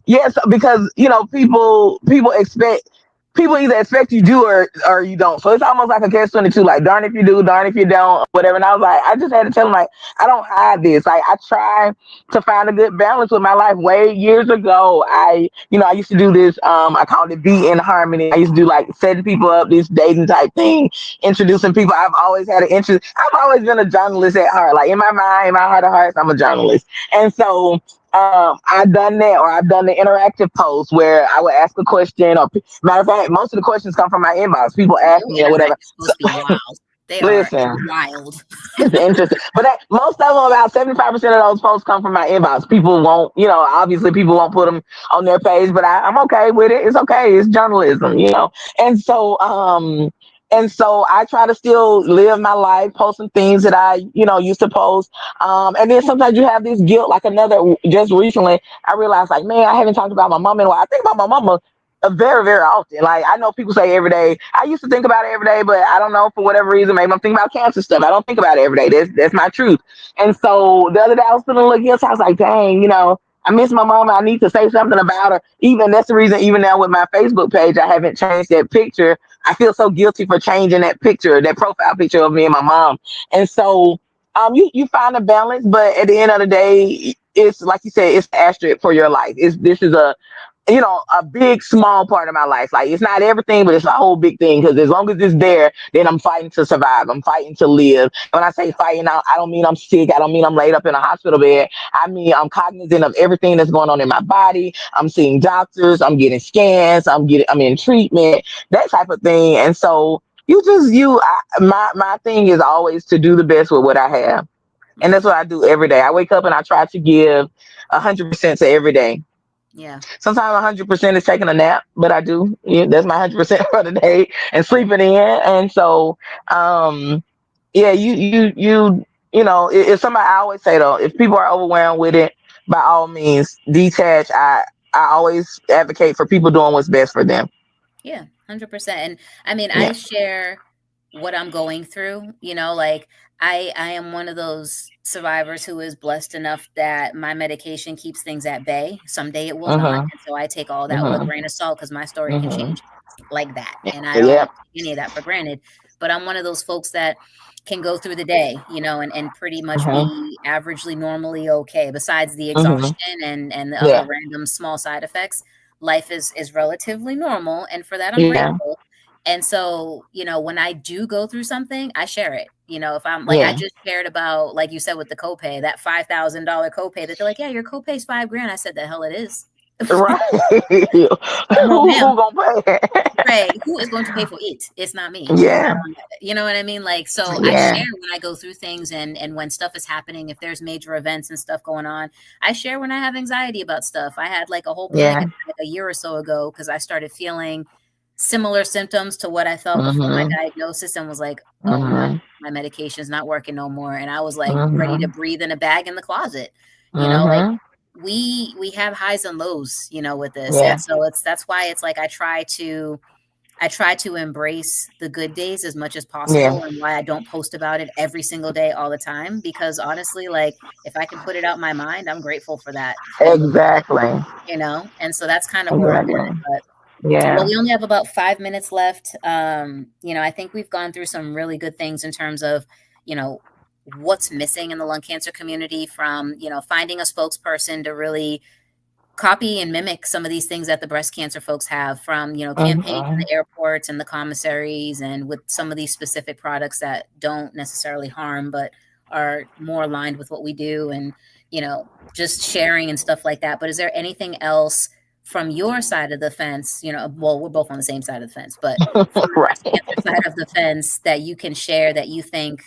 yes, because people expect, people either expect you do or you don't. So it's almost like a catch 22. Like, darn if you do, darn if you don't, whatever. And I was like, I just had to tell him, like, I don't hide this. Like, I try to find a good balance with my life. Way years ago, I used to do this. I called it Be in Harmony. I used to do like setting people up, this dating type thing, introducing people. I've always had an interest. I've always been a journalist at heart. Like, in my mind, in my heart of hearts, I'm a journalist. And so I've done that, or I've done the interactive post where I would ask a question, or matter of fact, most of the questions come from my inbox. People ask your me or whatever. interactive So, posts be wild. They are listen, wild. it's interesting, but most of them, about 75% of those posts come from my inbox. People won't, obviously, people won't put them on their page, but I'm okay with it. It's okay. It's journalism. And so, I try to still live my life, posting things that I, used to post. And then sometimes you have this guilt. Like, just recently, I realized, like, man, I haven't talked about my mom in a while. I think about my mama very, very often. Like, I know people say every day. I used to think about it every day, but I don't know, for whatever reason. Maybe I'm thinking about cancer stuff. I don't think about it every day. That's my truth. And so the other day I was feeling a little guilty. I was like, dang, I miss my mama. I need to say something about her. Even that's the reason. Even now with my Facebook page, I haven't changed that picture. I feel so guilty for changing that picture, that profile picture of me and my mom. And so, you find a balance, but at the end of the day, it's like you said, it's asterisk for your life. This is a big small part of my life. Like, it's not everything, but it's a whole big thing, because as long as it's there, then I'm fighting to survive. I'm fighting to live. When I say fighting out, I don't mean I'm sick. I don't mean I'm laid up in a hospital bed. I mean, I'm cognizant of everything that's going on in my body. I'm seeing doctors, I'm getting scans, I'm in treatment, that type of thing. And so my thing is always to do the best with what I have. And Yeah. that's what I do every day. I wake up and I try to give 100% to every day. Yeah. Sometimes 100% is taking a nap, but I do. Yeah, that's my 100% for the day, and Yeah. sleeping in. And so, yeah, if somebody, I always say though, if people are overwhelmed with it, by all means, detach. I always advocate for people doing what's best for them. Yeah, 100%. And I mean, I Yeah. share what I'm going through, you know, like I am one of those survivors who is blessed enough that my medication keeps things at bay. Someday it will not. Mhm. And so I take all that with a Mhm. grain of salt, because my story can Mhm. change like that. And I Yeah. don't take any of that for granted. But I'm one of those folks that can go through the day, you know, and pretty much Mhm. be averagely normally okay, besides the Mhm. exhaustion and the other Yeah. random small side effects. Life is relatively normal, and for that I'm Yeah. grateful. And so, you know, when I do go through something, I share it. You know, if I'm like, I Yeah. just shared about, like you said, with the copay, that $5,000 copay that they're like, yeah, your copay's 5 grand. I said, the hell it is. Right. No, Who ma'am. gonna pay? Right. Who is going to pay for it? It's not me. Yeah. You know what I mean? Like, so I Yeah. share when I go through things, and when stuff is happening, if there's major events and stuff going on, I share when I have anxiety about stuff. I had like a whole panic Yeah. attack a year or so ago because I started feeling similar symptoms to what I felt before my Mhm. diagnosis, and was like, oh, Mhm. my medication's not working no more. And I was like ready to Mhm. breathe in a bag in the closet. Like, Mhm. we have highs and lows, with this. Yeah. And so that's why it's like I try to embrace the good days as much as Yeah. possible, and why I don't post about it every single day all the time, because honestly, like, if I can put it out my mind, I'm grateful for that for a little bit, Exactly. and so that's kind of where I'm Exactly. at. But well, Yeah. we only have about 5 minutes left. I think we've gone through some really good things in terms of, you know, what's missing in the lung cancer community, from, finding a spokesperson to really copy and mimic some of these things that the breast cancer folks have, from, campaigns in Mhm. the airports and the commissaries, and with some of these specific products that don't necessarily harm, but are more aligned with what we do, and, just sharing and stuff like that. But is there anything else from your side of the fence? Well, we're both on the same side of the fence, but from the breast Right. cancer side of the fence, that you can share, that you think,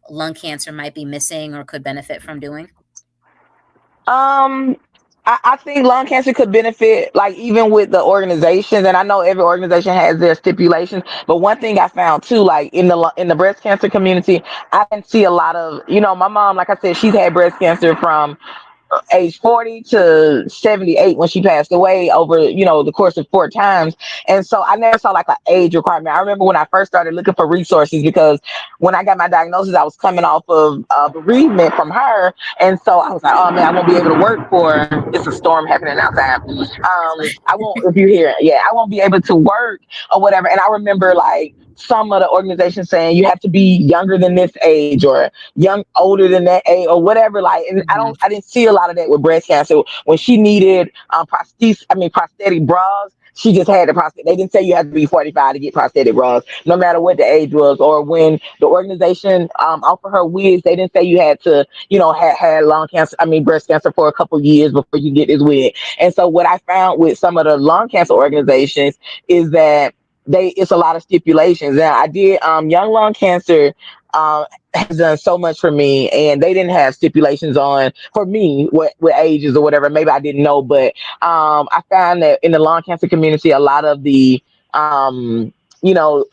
lung cancer might be missing or could benefit from doing? Um, I think lung cancer could benefit, like even with the organizations, and I know every organization has their stipulations. But one thing I found too, like in the breast cancer community, I didn't see a lot of, my mom, like I said, she's had breast cancer from age 40 to 78 when she passed away over, the course of 4 times. And so I never saw like an age requirement. I remember when I first started looking for resources, because when I got my diagnosis, I was coming off of bereavement from her. And so I was like, oh man, I won't be able to work for, it's a storm happening outside. I won't, if you hear it, yeah, I won't be able to work or whatever. And I remember like some of the organizations saying you have to be younger than this age, or older than that age, or whatever. Like, and Mhm. I didn't see a lot of that with breast cancer. When she needed prosthetic bras, she just had the prosthetic. They didn't say you had to be 45 to get prosthetic bras, no matter what the age was. Or when the organization offered her wigs, they didn't say you had to, had breast cancer for a couple years before you get this wig. And so what I found with some of the lung cancer organizations is that it's a lot of stipulations. And I did Young Lung Cancer um, has done so much for me, and they didn't have stipulations on for me what ages or whatever. Maybe I didn't know, but I found that in the lung cancer community, a lot of the a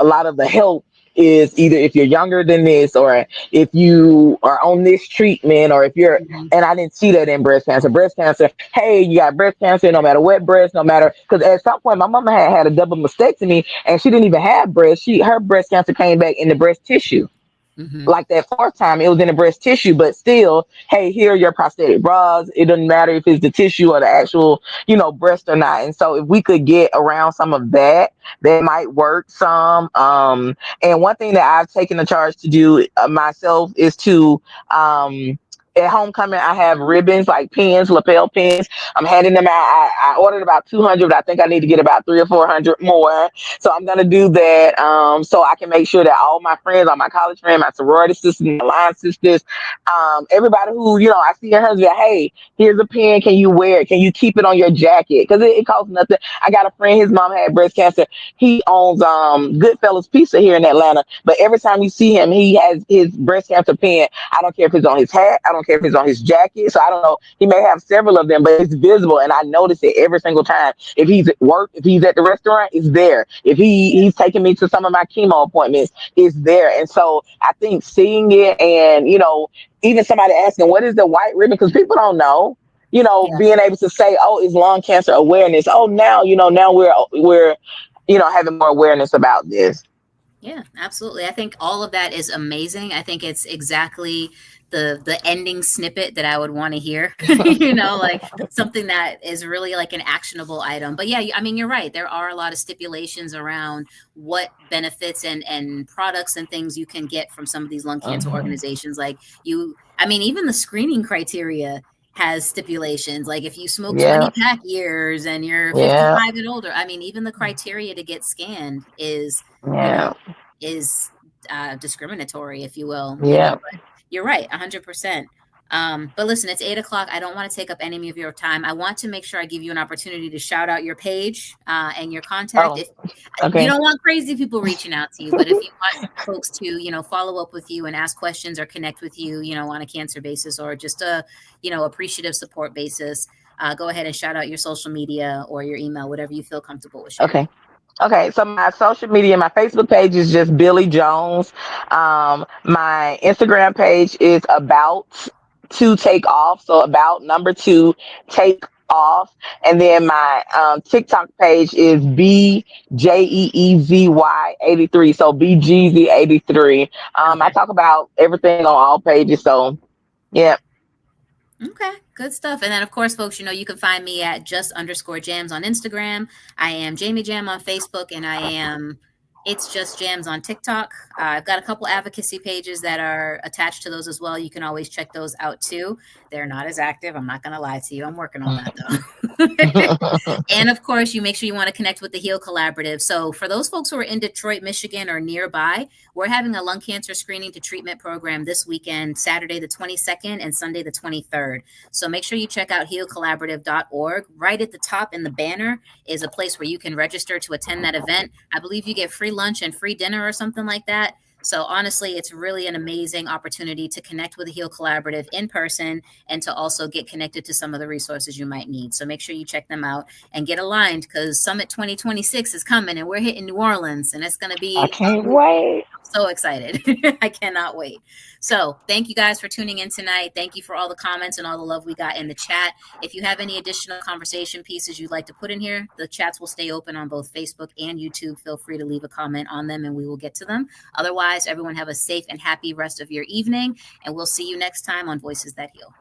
lot of the help is either if you're younger than this, or if you are on this treatment, or if you're, Mhm. and I didn't see that in breast cancer. Breast cancer, hey, you got breast cancer, no matter what breast, no matter, because at some point my mama had a double mastectomy, and she didn't even have breast. Her breast cancer came back in the breast tissue. Mhm. Like that fourth time, it was in the breast tissue, but still, hey, here are your prosthetic bras. It doesn't matter if it's the tissue or the actual, breast or not. And so, if we could get around some of that, that might work some. And one thing that I've taken the charge to do myself is to, at homecoming, I have ribbons, like pins, lapel pins. I'm handing them out. I ordered about 200, but I think I need to get about 300 or 400 more. So I'm gonna do that, so I can make sure that all my friends, all my college friends, my sorority sisters, my line sisters, everybody who, I see her husband, hey, here's a pen. Can you wear it? Can you keep it on your jacket? Because it costs nothing. I got a friend, his mom had breast cancer. He owns Goodfellas Pizza here in Atlanta. But every time you see him, he has his breast cancer pen. I don't care if it's on his hat. I don't care if it's on his jacket. So I don't know. He may have several of them, but it's visible, and I notice it every single time. If he's at work, if he's at the restaurant, it's there. If he's taking me to some of my chemo appointments, it's there. And so I think seeing it, and even somebody asking what is the white ribbon, because people don't know. Yeah. Being able to say, "Oh, it's lung cancer awareness." Oh, now we're having more awareness about this. Yeah, absolutely. I think all of that is amazing. I think it's exactly the ending snippet that I would want to hear. Like something that is really like an actionable item. But yeah, I mean, you're right. There are a lot of stipulations around what benefits and products and things you can get from some of these lung cancer Mhm. organizations. Like I mean, even the screening criteria has stipulations. Like if you smoke Yeah, 20 pack years and you're yeah, 55 and older, I mean, even the criteria to get scanned you know, yeah, is discriminatory, if you will, yeah. but you're right, 100%. But listen, it's 8 o'clock. I don't want to take up any of your time. I want to make sure I give you an opportunity to shout out your page and your contact. Oh, If you okay. don't want crazy people reaching out to you, but if you want folks to, follow up with you and ask questions or connect with you, on a cancer basis or just a, appreciative support basis, go ahead and shout out your social media or your email, whatever you feel comfortable with sharing. Okay. Okay, so my social media, my Facebook page is just Billy Jones. My Instagram page is about to take off. So about number two, take off. And then my TikTok page is BJEEZY 83. So BGZ 83. I Okay. talk about everything on all pages. So yeah. Okay, good stuff. And then, of course, folks, you can find me at just_jams on Instagram. I am Jamie Jam on Facebook, and I am It's Just Jams on TikTok. I've got a couple advocacy pages that are attached to those as well. You can always check those out too. They're not as active. I'm not going to lie to you. I'm working on that though. And of course, you make sure you want to connect with the Heal Collaborative. So, for those folks who are in Detroit, Michigan, or nearby, we're having a lung cancer screening to treatment program this weekend, Saturday the 22nd and Sunday the 23rd. So, make sure you check out healcollaborative.org. Right at the top in the banner is a place where you can register to attend that event. I believe you get free lunch and free dinner or something like that. So honestly, it's really an amazing opportunity to connect with the Heal Collaborative in person and to also get connected to some of the resources you might need. So make sure you check them out and get aligned because Summit 2026 is coming and we're hitting New Orleans and it's going to I be can't wait. so excited. I cannot wait. So thank you guys for tuning in tonight. Thank you for all the comments and all the love we got in the chat. If you have any additional conversation pieces you'd like to put in here, the chats will stay open on both Facebook and YouTube. Feel free to leave a comment on them and we will get to them. Otherwise, everyone have a safe and happy rest of your evening. And we'll see you next time on Voices That Heal.